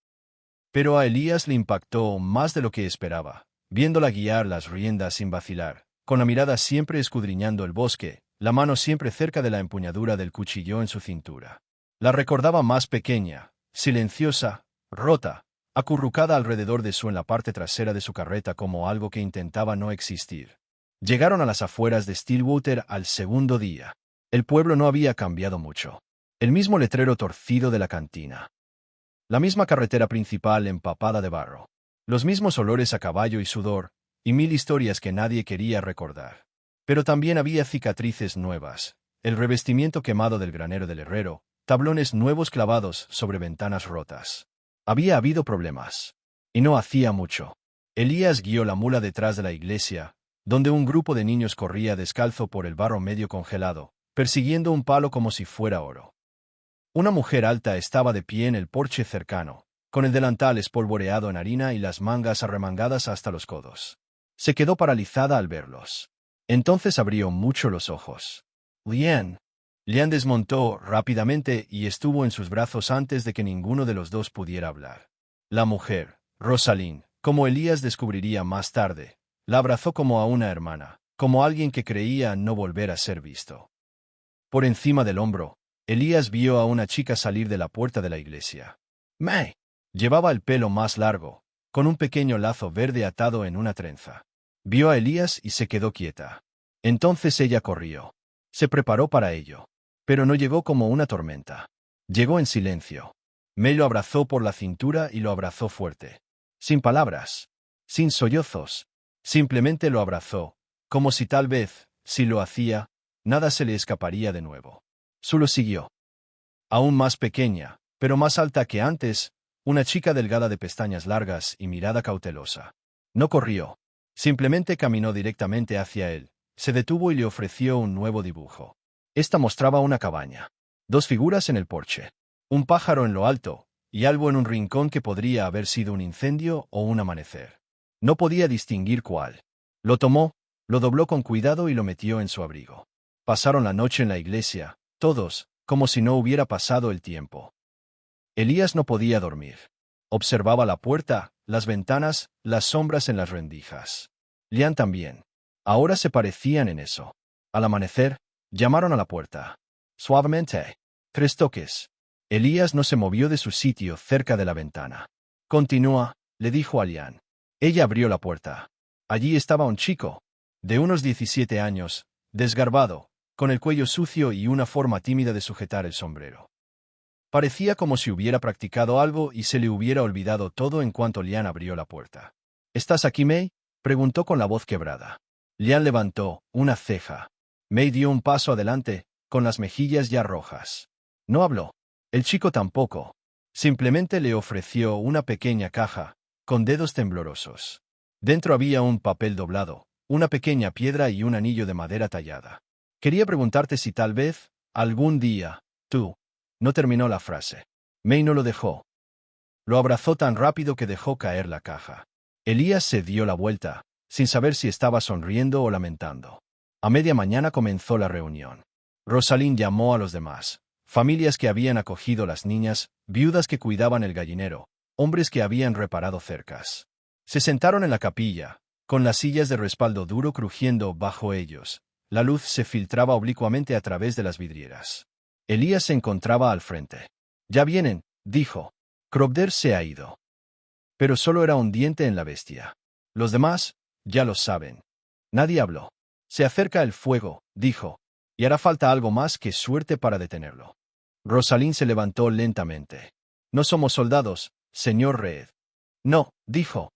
Speaker 1: Pero a Elías le impactó más de lo que esperaba, viéndola guiar las riendas sin vacilar, con la mirada siempre escudriñando el bosque, la mano siempre cerca de la empuñadura del cuchillo en su cintura. La recordaba más pequeña, silenciosa, rota, acurrucada alrededor de su en la parte trasera de su carreta como algo que intentaba no existir. Llegaron a las afueras de Stillwater al segundo día. El pueblo no había cambiado mucho. El mismo letrero torcido de la cantina. La misma carretera principal empapada de barro. Los mismos olores a caballo y sudor, y 1000 historias que nadie quería recordar. Pero también había cicatrices nuevas, el revestimiento quemado del granero del herrero, tablones nuevos clavados sobre ventanas rotas. Había habido problemas. Y no hacía mucho. Elías guió la mula detrás de la iglesia, donde un grupo de niños corría descalzo por el barro medio congelado, persiguiendo un palo como si fuera oro. Una mujer alta estaba de pie en el porche cercano, con el delantal espolvoreado en harina y las mangas arremangadas hasta los codos. Se quedó paralizada al verlos. Entonces abrió mucho los ojos. «Lian». Lian desmontó rápidamente y estuvo en sus brazos antes de que ninguno de los dos pudiera hablar. La mujer, Rosalind, como Elías descubriría más tarde, la abrazó como a una hermana, como alguien que creía no volver a ser visto. Por encima del hombro, Elías vio a una chica salir de la puerta de la iglesia. May. Llevaba el pelo más largo, con un pequeño lazo verde atado en una trenza. Vio a Elías y se quedó quieta. Entonces ella corrió. Se preparó para ello. Pero no llegó como una tormenta. Llegó en silencio. May lo abrazó por la cintura y lo abrazó fuerte. Sin palabras. Sin sollozos. Simplemente lo abrazó, como si tal vez, si lo hacía, nada se le escaparía de nuevo. Solo siguió. Aún más pequeña, pero más alta que antes, una chica delgada de pestañas largas y mirada cautelosa. No corrió. Simplemente caminó directamente hacia él, se detuvo y le ofreció un nuevo dibujo. Esta mostraba una cabaña. Dos figuras en el porche. Un pájaro en lo alto, y algo en un rincón que podría haber sido un incendio o un amanecer. No podía distinguir cuál. Lo tomó, lo dobló con cuidado y lo metió en su abrigo. Pasaron la noche en la iglesia, todos, como si no hubiera pasado el tiempo. Elías no podía dormir. Observaba la puerta, las ventanas, las sombras en las rendijas. Lian también. Ahora se parecían en eso. Al amanecer, llamaron a la puerta. Suavemente. 3 toques. Elías no se movió de su sitio cerca de la ventana. Continúa, le dijo a Lian. Ella abrió la puerta. Allí estaba un chico, de unos 17 años, desgarbado, con el cuello sucio y una forma tímida de sujetar el sombrero. Parecía como si hubiera practicado algo y se le hubiera olvidado todo en cuanto Lian abrió la puerta. ¿Estás aquí, May? Preguntó con la voz quebrada. Lian levantó una ceja. May dio un paso adelante, con las mejillas ya rojas. No habló. El chico tampoco. Simplemente le ofreció una pequeña caja, con dedos temblorosos. Dentro había un papel doblado, una pequeña piedra y un anillo de madera tallada. Quería preguntarte si tal vez, algún día, tú... No terminó la frase. May no lo dejó. Lo abrazó tan rápido que dejó caer la caja. Elías se dio la vuelta, sin saber si estaba sonriendo o lamentando. A media mañana comenzó la reunión. Rosalind llamó a los demás. Familias que habían acogido las niñas, viudas que cuidaban el gallinero, hombres que habían reparado cercas. Se sentaron en la capilla, con las sillas de respaldo duro crujiendo bajo ellos. La luz se filtraba oblicuamente a través de las vidrieras. Elías se encontraba al frente. Ya vienen, dijo. Crobder se ha ido. Pero solo era un diente en la bestia. Los demás, ya lo saben. Nadie habló. Se acerca el fuego, dijo, y hará falta algo más que suerte para detenerlo. Rosalind se levantó lentamente. No somos soldados, señor Reed. No, dijo.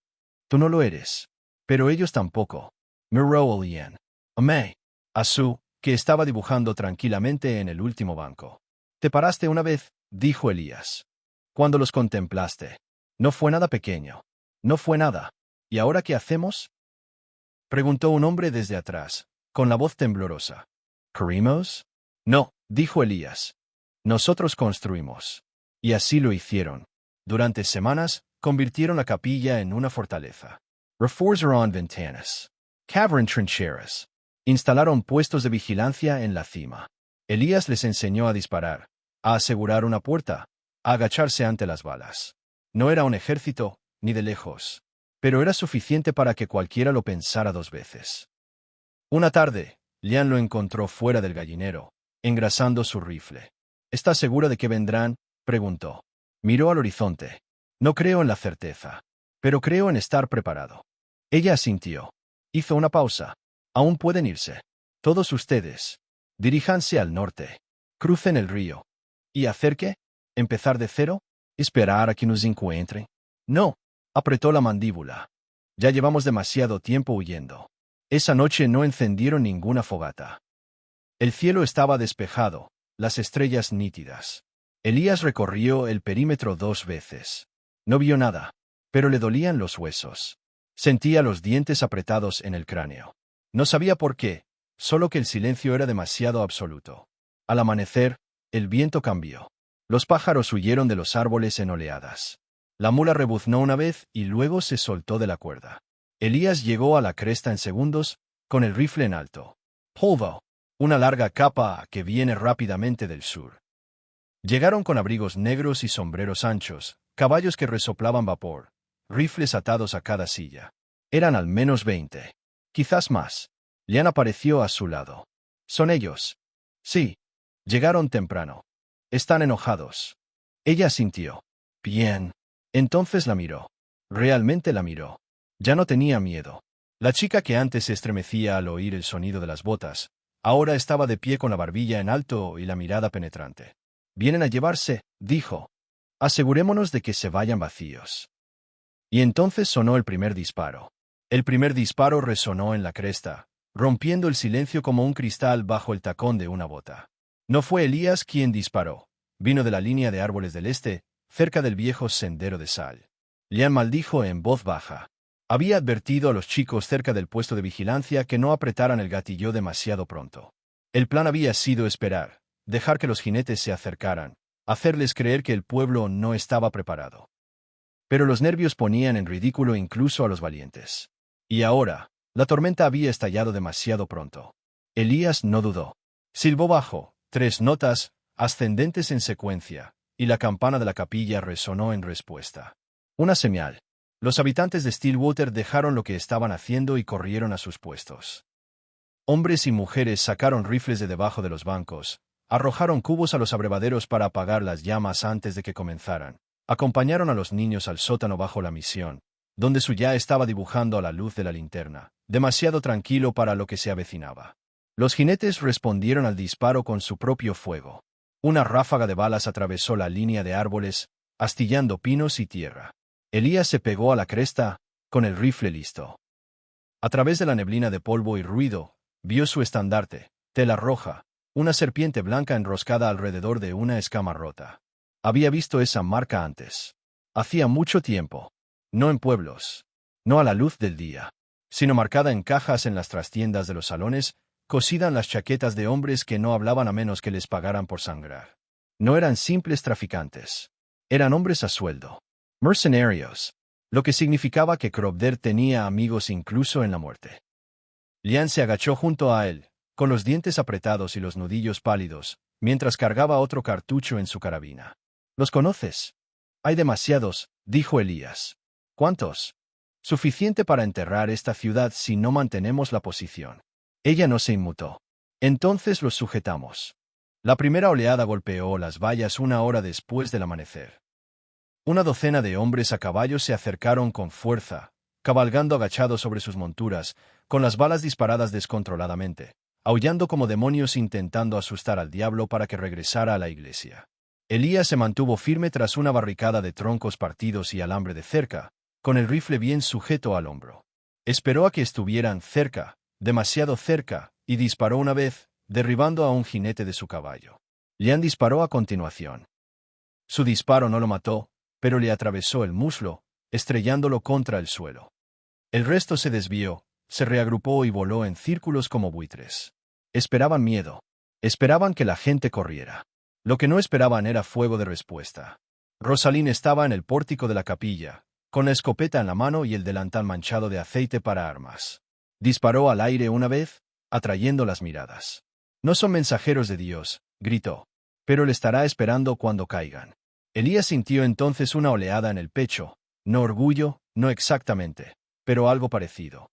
Speaker 1: Tú no lo eres. Pero ellos tampoco. Miró a Lian. A May. A Sue, que estaba dibujando tranquilamente en el último banco. Te paraste una vez, dijo Elías. Cuando los contemplaste. No fue nada pequeño. No fue nada. ¿Y ahora qué hacemos? Preguntó un hombre desde atrás, con la voz temblorosa. ¿Corrimos? No, dijo Elías. Nosotros construimos. Y así lo hicieron. Durante semanas, convirtieron la capilla en una fortaleza. Reforzaron ventanas. Cavaron trincheras. Instalaron puestos de vigilancia en la cima. Elías les enseñó a disparar, a asegurar una puerta, a agacharse ante las balas. No era un ejército, ni de lejos. Pero era suficiente para que cualquiera lo pensara 2 veces. Una tarde, Lian lo encontró fuera del gallinero, engrasando su rifle. ¿Estás segura de que vendrán? Preguntó. Miró al horizonte. No creo en la certeza. Pero creo en estar preparado. Ella asintió. Hizo una pausa. Aún pueden irse. Todos ustedes. Diríjanse al norte. Crucen el río. ¿Y hacer qué? ¿Empezar de cero? ¿Esperar a que nos encuentren? No. Apretó la mandíbula. Ya llevamos demasiado tiempo huyendo. Esa noche no encendieron ninguna fogata. El cielo estaba despejado, las estrellas nítidas. Elías recorrió el perímetro 2 veces. No vio nada, pero le dolían los huesos. Sentía los dientes apretados en el cráneo. No sabía por qué, solo que el silencio era demasiado absoluto. Al amanecer, el viento cambió. Los pájaros huyeron de los árboles en oleadas. La mula rebuznó una vez y luego se soltó de la cuerda. Elías llegó a la cresta en segundos, con el rifle en alto. Polvo, una larga capa que viene rápidamente del sur. Llegaron con abrigos negros y sombreros anchos, caballos que resoplaban vapor, rifles atados a cada silla. Eran al menos 20. Quizás más. Lian apareció a su lado. ¿Son ellos? Sí. Llegaron temprano. Están enojados. Ella asintió. Bien. Entonces la miró. Realmente la miró. Ya no tenía miedo. La chica que antes se estremecía al oír el sonido de las botas, ahora estaba de pie con la barbilla en alto y la mirada penetrante. «Vienen a llevarse», dijo. «Asegurémonos de que se vayan vacíos». Y entonces sonó el primer disparo. El primer disparo resonó en la cresta, rompiendo el silencio como un cristal bajo el tacón de una bota. No fue Elías quien disparó. Vino de la línea de árboles del este, cerca del viejo sendero de sal. Lian maldijo en voz baja. Había advertido a los chicos cerca del puesto de vigilancia que no apretaran el gatillo demasiado pronto. El plan había sido esperar, dejar que los jinetes se acercaran, hacerles creer que el pueblo no estaba preparado. Pero los nervios ponían en ridículo incluso a los valientes. Y ahora, la tormenta había estallado demasiado pronto. Elías no dudó. Silbó bajo, 3 notas, ascendentes en secuencia, y la campana de la capilla resonó en respuesta. Una señal. Los habitantes de Stillwater dejaron lo que estaban haciendo y corrieron a sus puestos. Hombres y mujeres sacaron rifles de debajo de los bancos, arrojaron cubos a los abrevaderos para apagar las llamas antes de que comenzaran, acompañaron a los niños al sótano bajo la misión, donde su ya estaba dibujando a la luz de la linterna, demasiado tranquilo para lo que se avecinaba. Los jinetes respondieron al disparo con su propio fuego. Una ráfaga de balas atravesó la línea de árboles, astillando pinos y tierra. Elías se pegó a la cresta, con el rifle listo. A través de la neblina de polvo y ruido, vio su estandarte, tela roja, una serpiente blanca enroscada alrededor de una escama rota. Había visto esa marca antes. Hacía mucho tiempo. No en pueblos. No a la luz del día. Sino marcada en cajas en las trastiendas de los salones, cosida en las chaquetas de hombres que no hablaban a menos que les pagaran por sangrar. No eran simples traficantes. Eran hombres a sueldo. Mercenarios. Lo que significaba que Krovder tenía amigos incluso en la muerte. Lian se agachó junto a él, con los dientes apretados y los nudillos pálidos, mientras cargaba otro cartucho en su carabina. ¿Los conoces? Hay demasiados, dijo Elías. ¿Cuántos? Suficiente para enterrar esta ciudad si no mantenemos la posición. Ella no se inmutó. Entonces los sujetamos. La primera oleada golpeó las vallas 1 hora después del amanecer. Una docena de hombres a caballo se acercaron con fuerza, cabalgando agachados sobre sus monturas, con las balas disparadas descontroladamente, aullando como demonios intentando asustar al diablo para que regresara a la iglesia. Elías se mantuvo firme tras una barricada de troncos partidos y alambre de cerca, con el rifle bien sujeto al hombro. Esperó a que estuvieran cerca, demasiado cerca, y disparó una vez, derribando a un jinete de su caballo. Lian disparó a continuación. Su disparo no lo mató, pero le atravesó el muslo, estrellándolo contra el suelo. El resto se desvió, se reagrupó y voló en círculos como buitres. Esperaban miedo. Esperaban que la gente corriera. Lo que no esperaban era fuego de respuesta. Rosalind estaba en el pórtico de la capilla, con la escopeta en la mano y el delantal manchado de aceite para armas. Disparó al aire una vez, atrayendo las miradas. «No son mensajeros de Dios», gritó. «Pero le estará esperando cuando caigan». Elías sintió entonces una oleada en el pecho, no orgullo, no exactamente, pero algo parecido.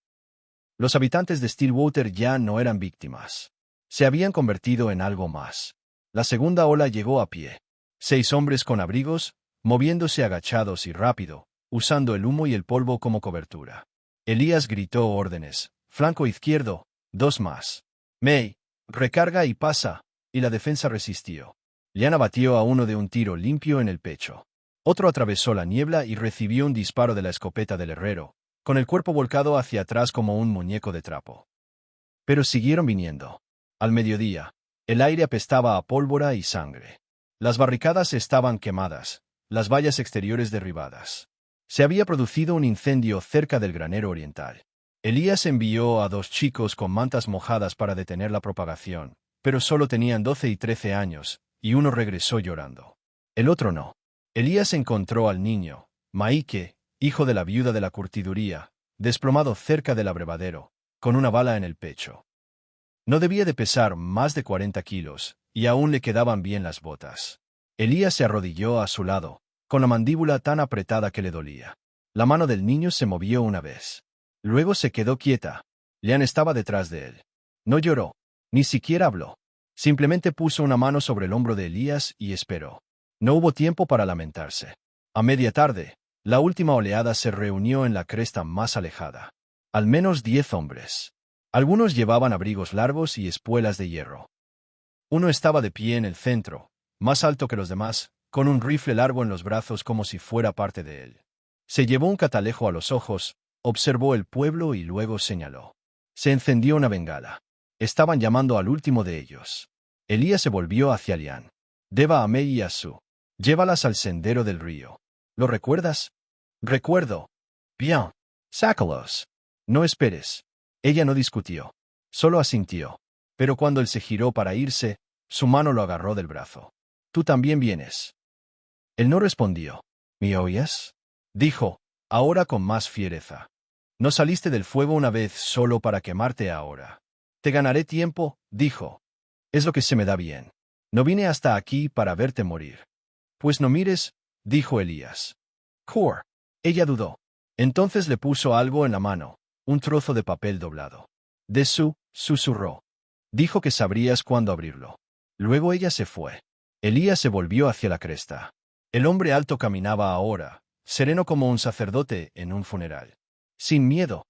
Speaker 1: Los habitantes de Stillwater ya no eran víctimas. Se habían convertido en algo más. La segunda ola llegó a pie. 6 hombres con abrigos, moviéndose agachados y rápido, usando el humo y el polvo como cobertura. Elías gritó órdenes. Flanco izquierdo, 2 más. May, recarga y pasa, y la defensa resistió. Lian abatió a uno de un tiro limpio en el pecho. Otro atravesó la niebla y recibió un disparo de la escopeta del herrero, con el cuerpo volcado hacia atrás como un muñeco de trapo. Pero siguieron viniendo. Al mediodía, el aire apestaba a pólvora y sangre. Las barricadas estaban quemadas, las vallas exteriores derribadas. Se había producido un incendio cerca del granero oriental. Elías envió a 2 chicos con mantas mojadas para detener la propagación, pero solo tenían 12 y 13 años, y uno regresó llorando. El otro no. Elías encontró al niño, Maike, hijo de la viuda de la curtiduría, desplomado cerca del abrevadero, con una bala en el pecho. No debía de pesar más de 40 kilos, y aún le quedaban bien las botas. Elías se arrodilló a su lado, con la mandíbula tan apretada que le dolía. La mano del niño se movió una vez. Luego se quedó quieta. Lian estaba detrás de él. No lloró, ni siquiera habló. Simplemente puso una mano sobre el hombro de Elías y esperó. No hubo tiempo para lamentarse. A media tarde, la última oleada se reunió en la cresta más alejada. Al menos 10 hombres. Algunos llevaban abrigos largos y espuelas de hierro. Uno estaba de pie en el centro, más alto que los demás, con un rifle largo en los brazos como si fuera parte de él. Se llevó un catalejo a los ojos, observó el pueblo y luego señaló. Se encendió una bengala. Estaban llamando al último de ellos. Elías se volvió hacia Lian. Deba a Mei y a Su. Llévalas al sendero del río. ¿Lo recuerdas? Recuerdo. Bien. Sácalos. No esperes. Ella no discutió. Solo asintió. Pero cuando él se giró para irse, su mano lo agarró del brazo. Tú también vienes. Él no respondió. ¿Me oyes? Dijo, ahora con más fiereza. No saliste del fuego una vez solo para quemarte ahora. Te ganaré tiempo, dijo. Es lo que se me da bien. No vine hasta aquí para verte morir. Pues no mires, dijo Elías. Cor. Ella dudó. Entonces le puso algo en la mano, un trozo de papel doblado. De Su, susurró. Dijo que sabrías cuándo abrirlo. Luego ella se fue. Elías se volvió hacia la cresta. El hombre alto caminaba ahora, sereno como un sacerdote en un funeral. Sin miedo.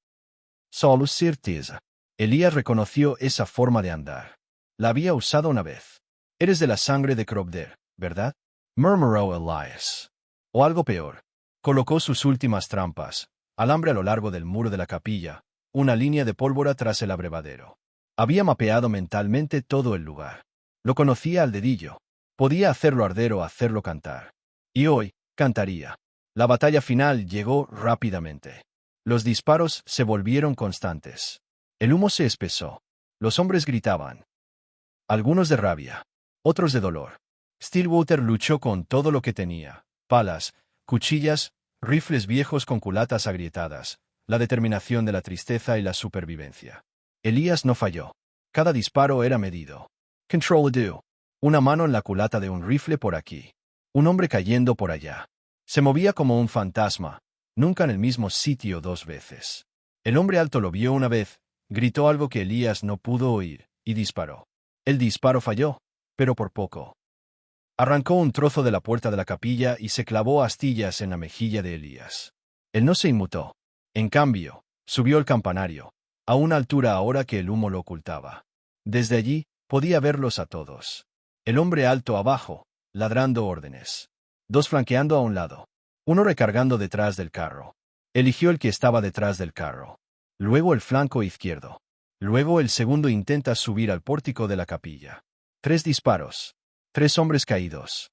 Speaker 1: Solo certeza. Elías reconoció esa forma de andar. La había usado una vez. Eres de la sangre de Crobder, ¿verdad? Murmuró Elías. O algo peor. Colocó sus últimas trampas, alambre a lo largo del muro de la capilla, una línea de pólvora tras el abrevadero. Había mapeado mentalmente todo el lugar. Lo conocía al dedillo. Podía hacerlo arder o hacerlo cantar. Y hoy, cantaría. La batalla final llegó rápidamente. Los disparos se volvieron constantes. El humo se espesó. Los hombres gritaban. Algunos de rabia. Otros de dolor. Stillwater luchó con todo lo que tenía. Palas, cuchillas, rifles viejos con culatas agrietadas, la determinación de la tristeza y la supervivencia. Elías no falló. Cada disparo era medido. Control do. Una mano en la culata de un rifle por aquí. Un hombre cayendo por allá. Se movía como un fantasma, nunca en el mismo sitio 2 veces. El hombre alto lo vio una vez, gritó algo que Elías no pudo oír, y disparó. El disparo falló, pero por poco. Arrancó un trozo de la puerta de la capilla y se clavó astillas en la mejilla de Elías. Él no se inmutó. En cambio, subió el campanario, a una altura ahora que el humo lo ocultaba. Desde allí, podía verlos a todos. El hombre alto abajo, ladrando órdenes. 2 flanqueando a un lado. 1 recargando detrás del carro. Eligió el que estaba detrás del carro. Luego el flanco izquierdo. Luego el segundo intenta subir al pórtico de la capilla. 3 disparos. 3 hombres caídos.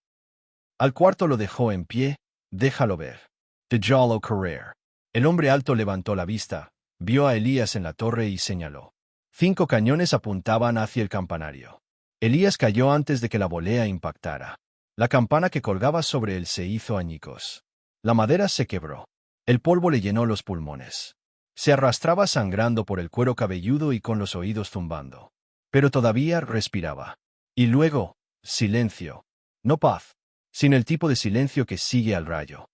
Speaker 1: Al cuarto lo dejó en pie, déjalo ver. The Jollo Career. El hombre alto levantó la vista, vio a Elías en la torre y señaló. 5 cañones apuntaban hacia el campanario. Elías cayó antes de que la volea impactara. La campana que colgaba sobre él se hizo añicos. La madera se quebró. El polvo le llenó los pulmones. Se arrastraba sangrando por el cuero cabelludo y con los oídos zumbando. Pero todavía respiraba. Y luego, silencio. No paz, sin el tipo de silencio que sigue al rayo.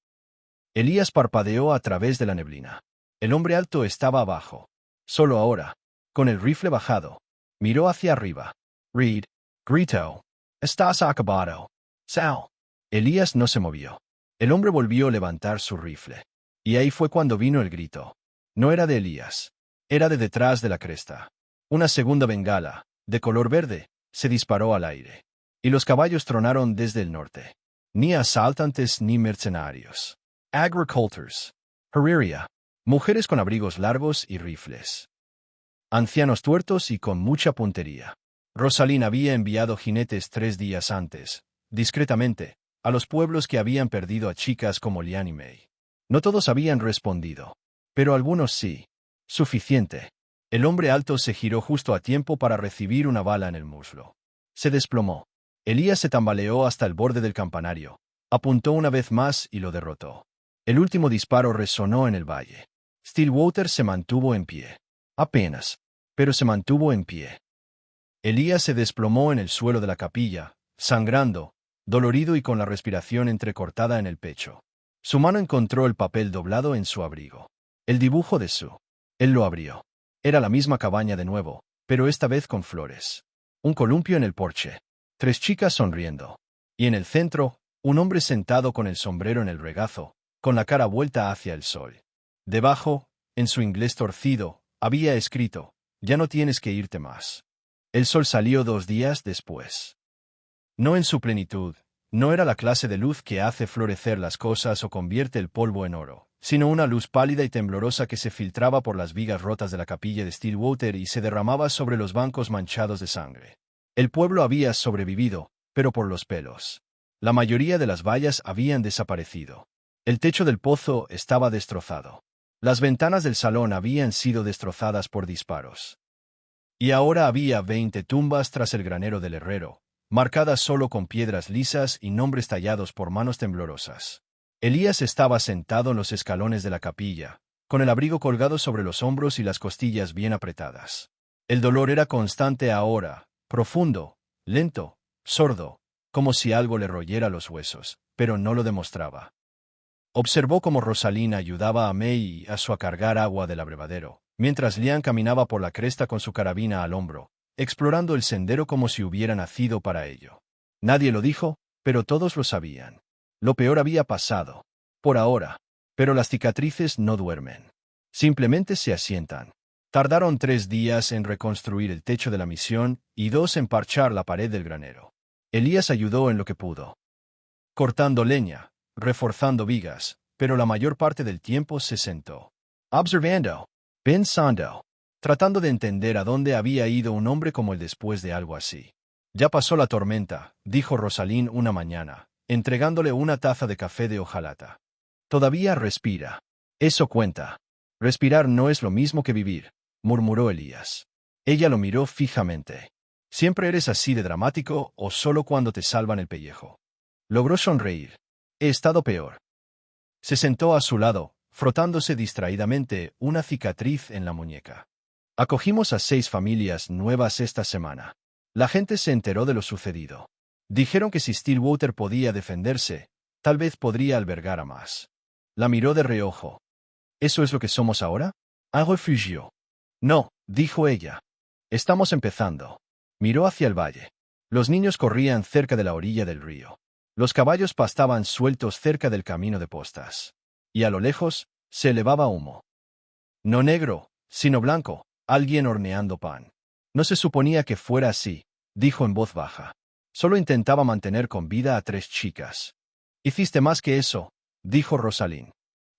Speaker 1: Elías parpadeó a través de la neblina. El hombre alto estaba abajo. Solo ahora, con el rifle bajado, miró hacia arriba. Reed, gritó. Estás acabado. Sal. Elías no se movió. El hombre volvió a levantar su rifle. Y ahí fue cuando vino el grito. No era de Elías. Era de detrás de la cresta. Una segunda bengala, de color verde, se disparó al aire. Y los caballos tronaron desde el norte. Ni asaltantes ni mercenarios. Agricultors. Herrería. Mujeres con abrigos largos y rifles. Ancianos tuertos y con mucha puntería. Rosalín había enviado jinetes 3 días antes, discretamente, a los pueblos que habían perdido a chicas como Lian y Mei. No todos habían respondido, pero algunos sí. Suficiente. El hombre alto se giró justo a tiempo para recibir una bala en el muslo. Se desplomó. Elías se tambaleó hasta el borde del campanario, apuntó una vez más y lo derrotó. El último disparo resonó en el valle. Stillwater se mantuvo en pie. Apenas, pero se mantuvo en pie. Elías se desplomó en el suelo de la capilla, sangrando, dolorido y con la respiración entrecortada en el pecho. Su mano encontró el papel doblado en su abrigo. El dibujo de Su. Él lo abrió. Era la misma cabaña de nuevo, pero esta vez con flores. Un columpio en el porche. 3 chicas sonriendo. Y en el centro, un hombre sentado con el sombrero en el regazo, con la cara vuelta hacia el sol. Debajo, en su inglés torcido, había escrito: «Ya no tienes que irte más». El sol salió 2 días después. No en su plenitud, no era la clase de luz que hace florecer las cosas o convierte el polvo en oro, sino una luz pálida y temblorosa que se filtraba por las vigas rotas de la capilla de Stillwater y se derramaba sobre los bancos manchados de sangre. El pueblo había sobrevivido, pero por los pelos. La mayoría de las vallas habían desaparecido. El techo del pozo estaba destrozado. Las ventanas del salón habían sido destrozadas por disparos. Y ahora había 20 tumbas tras el granero del herrero, marcadas solo con piedras lisas y nombres tallados por manos temblorosas. Elías estaba sentado en los escalones de la capilla, con el abrigo colgado sobre los hombros y las costillas bien apretadas. El dolor era constante ahora, profundo, lento, sordo, como si algo le royera los huesos, pero no lo demostraba. Observó cómo Rosalind ayudaba a May y a su a cargar agua del abrevadero, mientras Lian caminaba por la cresta con su carabina al hombro, explorando el sendero como si hubiera nacido para ello. Nadie lo dijo, pero todos lo sabían. Lo peor había pasado. Por ahora. Pero las cicatrices no duermen. Simplemente se asientan. Tardaron 3 días en reconstruir el techo de la misión y 2 en parchar la pared del granero. Elías ayudó en lo que pudo. Cortando leña, reforzando vigas, pero la mayor parte del tiempo se sentó. Observando, pensando, tratando de entender a dónde había ido un hombre como él después de algo así. «Ya pasó la tormenta», dijo Rosalind una mañana, entregándole una taza de café de hojalata. «Todavía respira. Eso cuenta. Respirar no es lo mismo que vivir», murmuró Elías. Ella lo miró fijamente. «¿Siempre eres así de dramático o solo cuando te salvan el pellejo?» Logró sonreír. «He estado peor». Se sentó a su lado, frotándose distraídamente una cicatriz en la muñeca. «Acogimos a 6 familias nuevas esta semana. La gente se enteró de lo sucedido. Dijeron que si Stillwater podía defenderse, tal vez podría albergar a más». La miró de reojo. «¿Eso es lo que somos ahora?» Un refugio. «No», dijo ella. «Estamos empezando». Miró hacia el valle. Los niños corrían cerca de la orilla del río. Los caballos pastaban sueltos cerca del camino de postas. Y a lo lejos, se elevaba humo. No negro, sino blanco, alguien horneando pan. «No se suponía que fuera así», dijo en voz baja. «Solo intentaba mantener con vida a 3 chicas». «Hiciste más que eso», dijo Rosalind.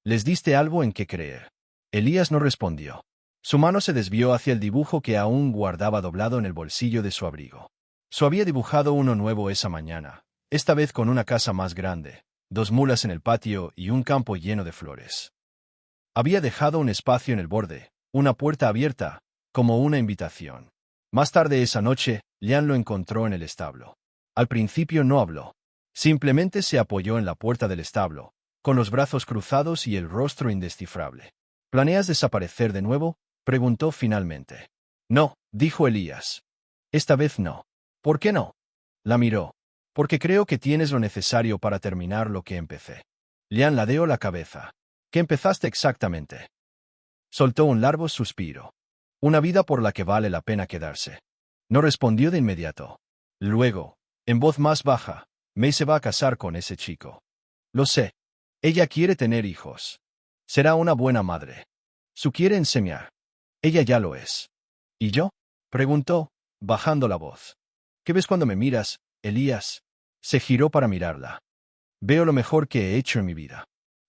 Speaker 1: «Les diste algo en qué creer». Elías no respondió. Su mano se desvió hacia el dibujo que aún guardaba doblado en el bolsillo de su abrigo. Su había dibujado uno nuevo esa mañana, esta vez con una casa más grande, 2 mulas en el patio y un campo lleno de flores. Había dejado un espacio en el borde, una puerta abierta, como una invitación. Más tarde esa noche, Lian lo encontró en el establo. Al principio no habló. Simplemente se apoyó en la puerta del establo, con los brazos cruzados y el rostro indescifrable. «¿Planeas desaparecer de nuevo?», preguntó finalmente. «No», dijo Elías. «Esta vez no». «¿Por qué no?». La miró. «Porque creo que tienes lo necesario para terminar lo que empecé». Lian ladeó la cabeza. «¿Qué empezaste exactamente?». Soltó un largo suspiro. «Una vida por la que vale la pena quedarse». No respondió de inmediato. Luego, en voz más baja: «May se va a casar con ese chico». «Lo sé. Ella quiere tener hijos. Será una buena madre. Su quiere enseñar. Ella ya lo es». «¿Y yo?», preguntó, bajando la voz. «¿Qué ves cuando me miras, Elías?». Se giró para mirarla. «Veo lo mejor que he hecho en mi vida».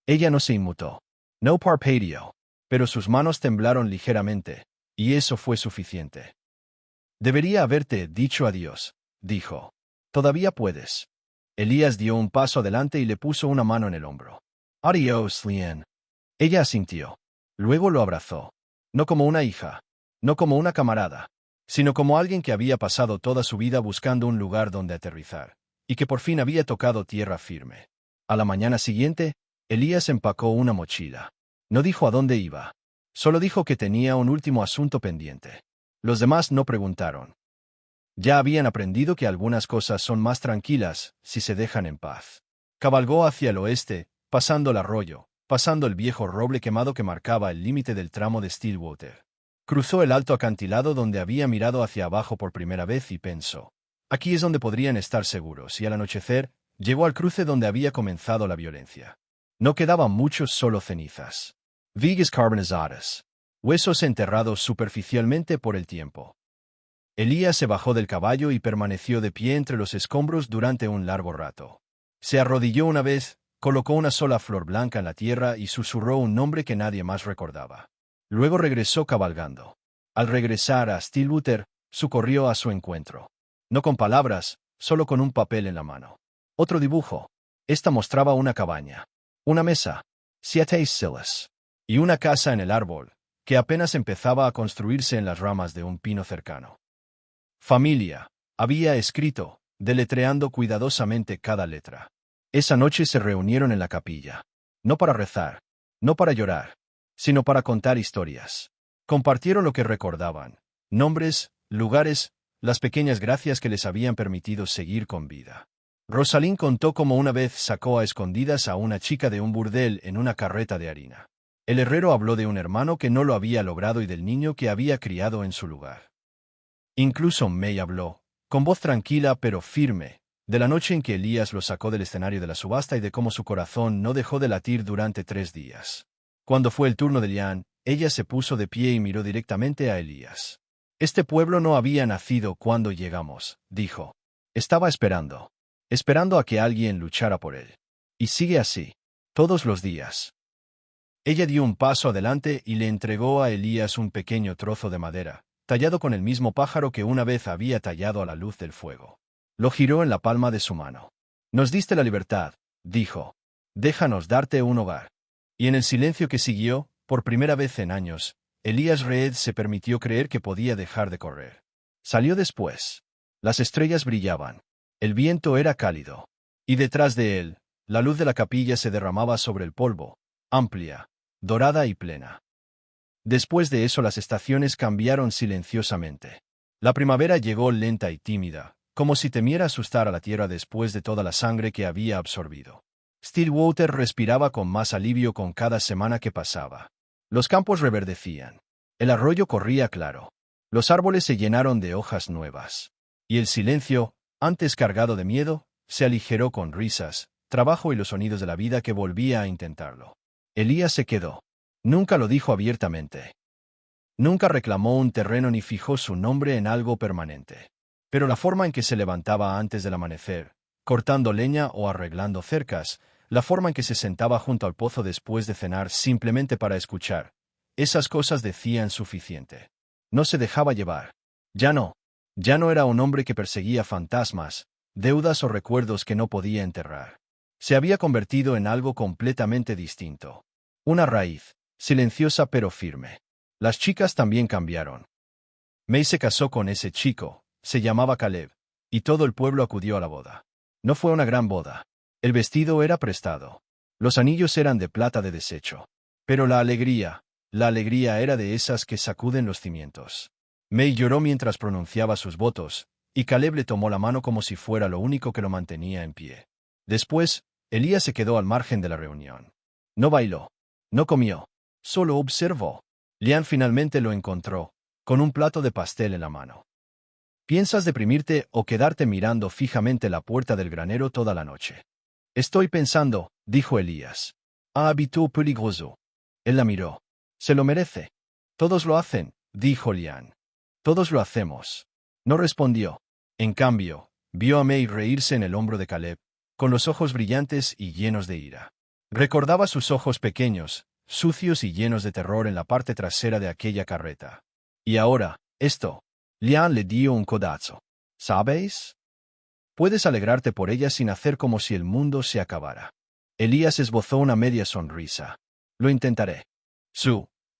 Speaker 1: Ella no se inmutó. No parpadeó, pero sus manos temblaron ligeramente, y eso fue suficiente. «Debería haberte dicho adiós», dijo. «Todavía puedes». Elías dio un paso adelante y le puso una mano en el hombro. «Adiós, Lian». Ella asintió. Luego lo abrazó. No como una hija, no como una camarada, sino como alguien que había pasado toda su vida buscando un lugar donde aterrizar, y que por fin había tocado tierra firme. A la mañana siguiente, Elías empacó una mochila. No dijo a dónde iba. Solo dijo que tenía un último asunto pendiente. Los demás no preguntaron. Ya habían aprendido que algunas cosas son más tranquilas si se dejan en paz. Cabalgó hacia el oeste, pasando el arroyo, pasando el viejo roble quemado que marcaba el límite del tramo de Stillwater. Cruzó el alto acantilado donde había mirado hacia abajo por primera vez y pensó: aquí es donde podrían estar seguros, y al anochecer, llegó al cruce donde había comenzado la violencia. No quedaban muchos, solo cenizas. Vigas carbonizadas. Huesos enterrados superficialmente por el tiempo. Elías se bajó del caballo y permaneció de pie entre los escombros durante un largo rato. Se arrodilló una vez, colocó una sola flor blanca en la tierra y susurró un nombre que nadie más recordaba. Luego regresó cabalgando. Al regresar a Stillwater, corrió a su encuentro. No con palabras, solo con un papel en la mano. Otro dibujo. Esta mostraba una cabaña. Una mesa. 7 sillas. Y una casa en el árbol, que apenas empezaba a construirse en las ramas de un pino cercano. Familia, había escrito, deletreando cuidadosamente cada letra. Esa noche se reunieron en la capilla. No para rezar, no para llorar, sino para contar historias. Compartieron lo que recordaban, nombres, lugares, las pequeñas gracias que les habían permitido seguir con vida. Rosalind contó cómo una vez sacó a escondidas a una chica de un burdel en una carreta de harina. El herrero habló de un hermano que no lo había logrado y del niño que había criado en su lugar. Incluso May habló, con voz tranquila pero firme, de la noche en que Elías lo sacó del escenario de la subasta y de cómo su corazón no dejó de latir durante 3 días. Cuando fue el turno de Lian, ella se puso de pie y miró directamente a Elías. Este pueblo no había nacido cuando llegamos, dijo. Estaba esperando. Esperando a que alguien luchara por él. Y sigue así. Todos los días. Ella dio un paso adelante y le entregó a Elías un pequeño trozo de madera, tallado con el mismo pájaro que una vez había tallado a la luz del fuego. Lo giró en la palma de su mano. Nos diste la libertad, dijo. Déjanos darte un hogar. Y en el silencio que siguió, por primera vez en años, Elías Reed se permitió creer que podía dejar de correr. Salió después. Las estrellas brillaban. El viento era cálido. Y detrás de él, la luz de la capilla se derramaba sobre el polvo, amplia, dorada y plena. Después de eso las estaciones cambiaron silenciosamente. La primavera llegó lenta y tímida, como si temiera asustar a la tierra después de toda la sangre que había absorbido. Stillwater respiraba con más alivio con cada semana que pasaba. Los campos reverdecían. El arroyo corría claro. Los árboles se llenaron de hojas nuevas. Y el silencio, antes cargado de miedo, se aligeró con risas, trabajo y los sonidos de la vida que volvía a intentarlo. Elías se quedó. Nunca lo dijo abiertamente. Nunca reclamó un terreno ni fijó su nombre en algo permanente. Pero la forma en que se levantaba antes del amanecer, cortando leña o arreglando cercas, la forma en que se sentaba junto al pozo después de cenar simplemente para escuchar, esas cosas decían suficiente. No se dejaba llevar. Ya no era un hombre que perseguía fantasmas, deudas o recuerdos que no podía enterrar. Se había convertido en algo completamente distinto. Una raíz, silenciosa pero firme. Las chicas también cambiaron. May se casó con ese chico, se llamaba Caleb, y todo el pueblo acudió a la boda. No fue una gran boda. El vestido era prestado. Los anillos eran de plata de desecho. Pero la alegría era de esas que sacuden los cimientos. May lloró mientras pronunciaba sus votos, y Caleb le tomó la mano como si fuera lo único que lo mantenía en pie. Después, Elías se quedó al margen de la reunión. No bailó. No comió. Solo observó. Lian finalmente lo encontró, con un plato de pastel en la mano. ¿Piensas deprimirte o quedarte mirando fijamente la puerta del granero toda la noche? Estoy pensando, dijo Elías. Hábito peligroso. Él la miró. Se lo merece. Todos lo hacen, dijo Lian. Todos lo hacemos. No respondió. En cambio, vio a May reírse en el hombro de Caleb, con los ojos brillantes y llenos de ira. Recordaba sus ojos pequeños, sucios y llenos de terror en la parte trasera de aquella carreta. Y ahora, esto. Lian le dio un codazo. ¿Sabéis? Puedes alegrarte por ella sin hacer como si el mundo se acabara. Elías esbozó una media sonrisa. Lo intentaré.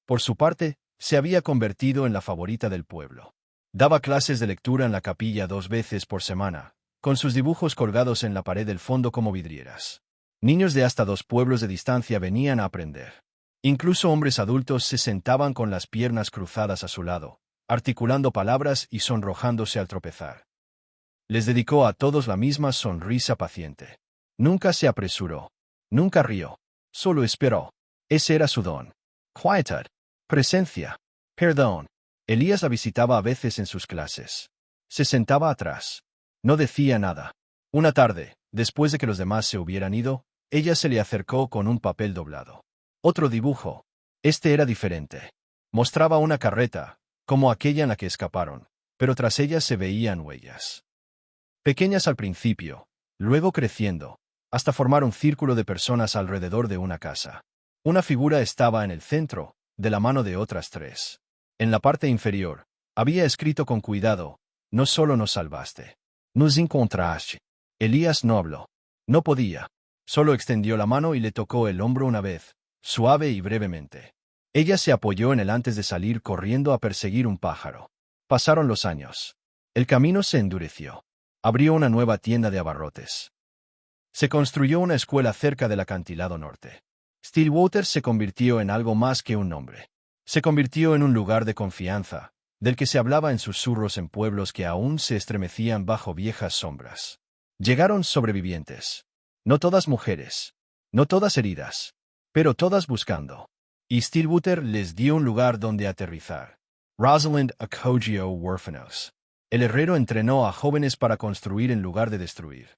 Speaker 1: Por su parte, se había convertido en la favorita del pueblo. Daba clases de lectura en la capilla 2 veces por semana, con sus dibujos colgados en la pared del fondo como vidrieras. Niños de hasta 2 pueblos de distancia venían a aprender. Incluso hombres adultos se sentaban con las piernas cruzadas a su lado, articulando palabras y sonrojándose al tropezar. Les dedicó a todos la misma sonrisa paciente. Nunca se apresuró. Nunca rió. Solo esperó. Ese era su don. Quietud. Presencia. Perdón. Elías la visitaba a veces en sus clases. Se sentaba atrás. No decía nada. Una tarde, después de que los demás se hubieran ido, ella se le acercó con un papel doblado. Otro dibujo. Este era diferente. Mostraba una carreta, como aquella en la que escaparon, pero tras ella se veían huellas. Pequeñas al principio, luego creciendo, hasta formar un círculo de personas alrededor de una casa. Una figura estaba en el centro, de la mano de otras tres. En la parte inferior, había escrito con cuidado: no solo nos salvaste, nos encontraste. Elías no habló. No podía. Solo extendió la mano y le tocó el hombro una vez, suave y brevemente. Ella se apoyó en él antes de salir corriendo a perseguir un pájaro. Pasaron los años. El camino se endureció. Abrió una nueva tienda de abarrotes. Se construyó una escuela cerca del acantilado norte. Stillwater se convirtió en algo más que un nombre. Se convirtió en un lugar de confianza, del que se hablaba en susurros en pueblos que aún se estremecían bajo viejas sombras. Llegaron sobrevivientes. No todas mujeres. No todas heridas. Pero todas buscando. Y Stillwater les dio un lugar donde aterrizar. Rosalind acogió huérfanos. El herrero entrenó a jóvenes para construir en lugar de destruir.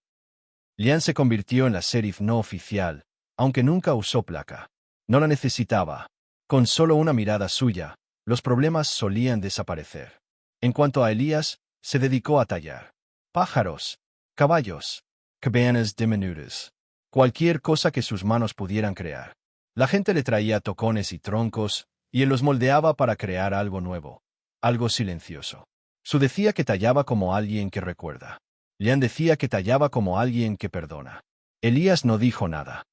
Speaker 1: Lian se convirtió en la sheriff no oficial, aunque nunca usó placa. No la necesitaba. Con solo una mirada suya, los problemas solían desaparecer. En cuanto a Elías, se dedicó a tallar pájaros, caballos, cabanas diminutas, cualquier cosa que sus manos pudieran crear. La gente le traía tocones y troncos, y él los moldeaba para crear algo nuevo, algo silencioso. Su decía que tallaba como alguien que recuerda. Lian decía que tallaba como alguien que perdona. Elías no dijo nada.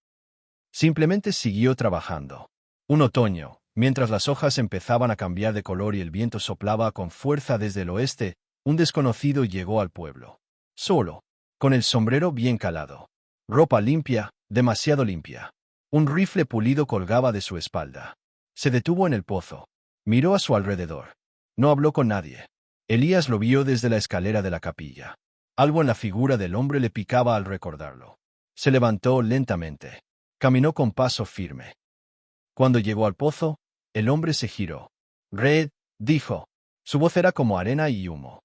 Speaker 1: Simplemente siguió trabajando. Un otoño, mientras las hojas empezaban a cambiar de color y el viento soplaba con fuerza desde el oeste, un desconocido llegó al pueblo. Solo, con el sombrero bien calado. Ropa limpia, demasiado limpia. Un rifle pulido colgaba de su espalda. Se detuvo en el pozo. Miró a su alrededor. No habló con nadie. Elías lo vio desde la escalera de la capilla. Algo en la figura del hombre le picaba al recordarlo. Se levantó lentamente. Caminó con paso firme. Cuando llegó al pozo, el hombre se giró. «Red», dijo. Su voz era como arena y humo.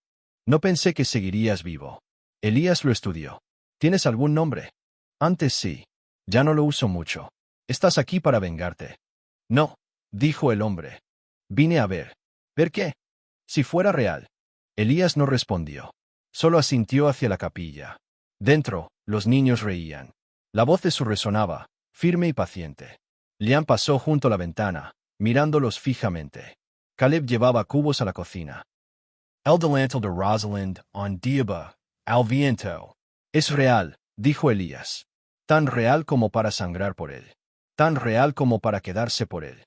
Speaker 1: «No pensé que seguirías vivo». Elías lo estudió. «¿Tienes algún nombre?» «Antes sí. Ya no lo uso mucho. Estás aquí para vengarte». «No», dijo el hombre. «Vine a ver». «¿Ver qué?» «Si fuera real». Elías no respondió. Solo asintió hacia la capilla. Dentro, los niños reían. La voz de su resonaba, firme y paciente. Lian pasó junto a la ventana, mirándolos fijamente. Caleb llevaba cubos a la cocina. El delantal de Rosalind, on Diaba, al viento. Es real, dijo Elías. Tan real como para sangrar por él. Tan real como para quedarse por él.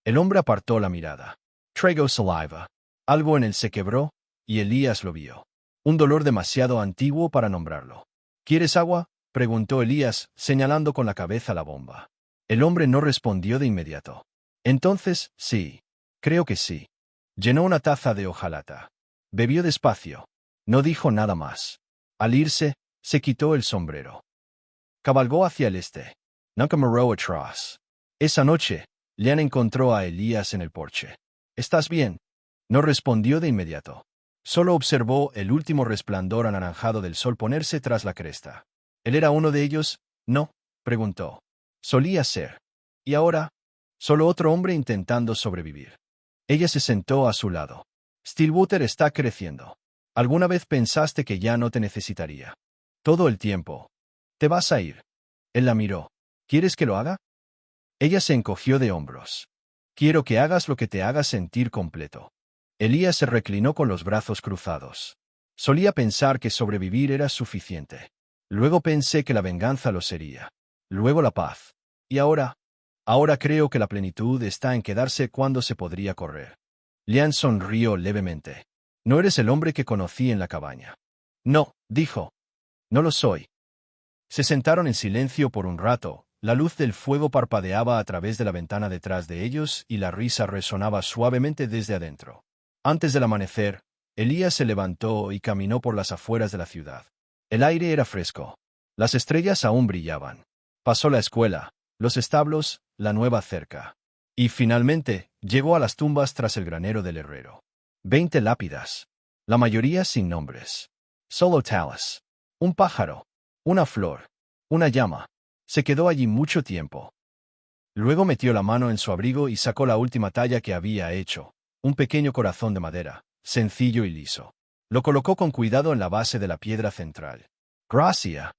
Speaker 1: El hombre apartó la mirada. Traigo saliva. Algo en él se quebró, y Elías lo vio. Un dolor demasiado antiguo para nombrarlo. ¿Quieres agua?, preguntó Elías, señalando con la cabeza la bomba. El hombre no respondió de inmediato. Entonces, sí. Creo que sí. Llenó una taza de hojalata. Bebió despacio. No dijo nada más. Al irse, se quitó el sombrero. Cabalgó hacia el este. Nunca miró atrás. Esa noche, Lian encontró a Elías en el porche. ¿Estás bien? No respondió de inmediato. Solo observó el último resplandor anaranjado del sol ponerse tras la cresta. ¿Él era uno de ellos? No, preguntó. Solía ser. ¿Y ahora? Solo otro hombre intentando sobrevivir. Ella se sentó a su lado. Stillwater está creciendo. ¿Alguna vez pensaste que ya no te necesitaría? Todo el tiempo. ¿Te vas a ir? Él la miró. ¿Quieres que lo haga? Ella se encogió de hombros. Quiero que hagas lo que te haga sentir completo. Elías se reclinó con los brazos cruzados. Solía pensar que sobrevivir era suficiente. Luego pensé que la venganza lo sería. Luego la paz. ¿Y ahora? Ahora creo que la plenitud está en quedarse cuando se podría correr. Lian sonrió levemente. No eres el hombre que conocí en la cabaña. No, dijo. No lo soy. Se sentaron en silencio por un rato. La luz del fuego parpadeaba a través de la ventana detrás de ellos y la risa resonaba suavemente desde adentro. Antes del amanecer, Elías se levantó y caminó por las afueras de la ciudad. El aire era fresco. Las estrellas aún brillaban. Pasó la escuela, los establos, la nueva cerca. Y finalmente, llegó a las tumbas tras el granero del herrero. 20 lápidas. La mayoría sin nombres. Solo talas. Un pájaro. Una flor. Una llama. Se quedó allí mucho tiempo. Luego metió la mano en su abrigo y sacó la última talla que había hecho. Un pequeño corazón de madera, sencillo y liso. Lo colocó con cuidado en la base de la piedra central. Gracia.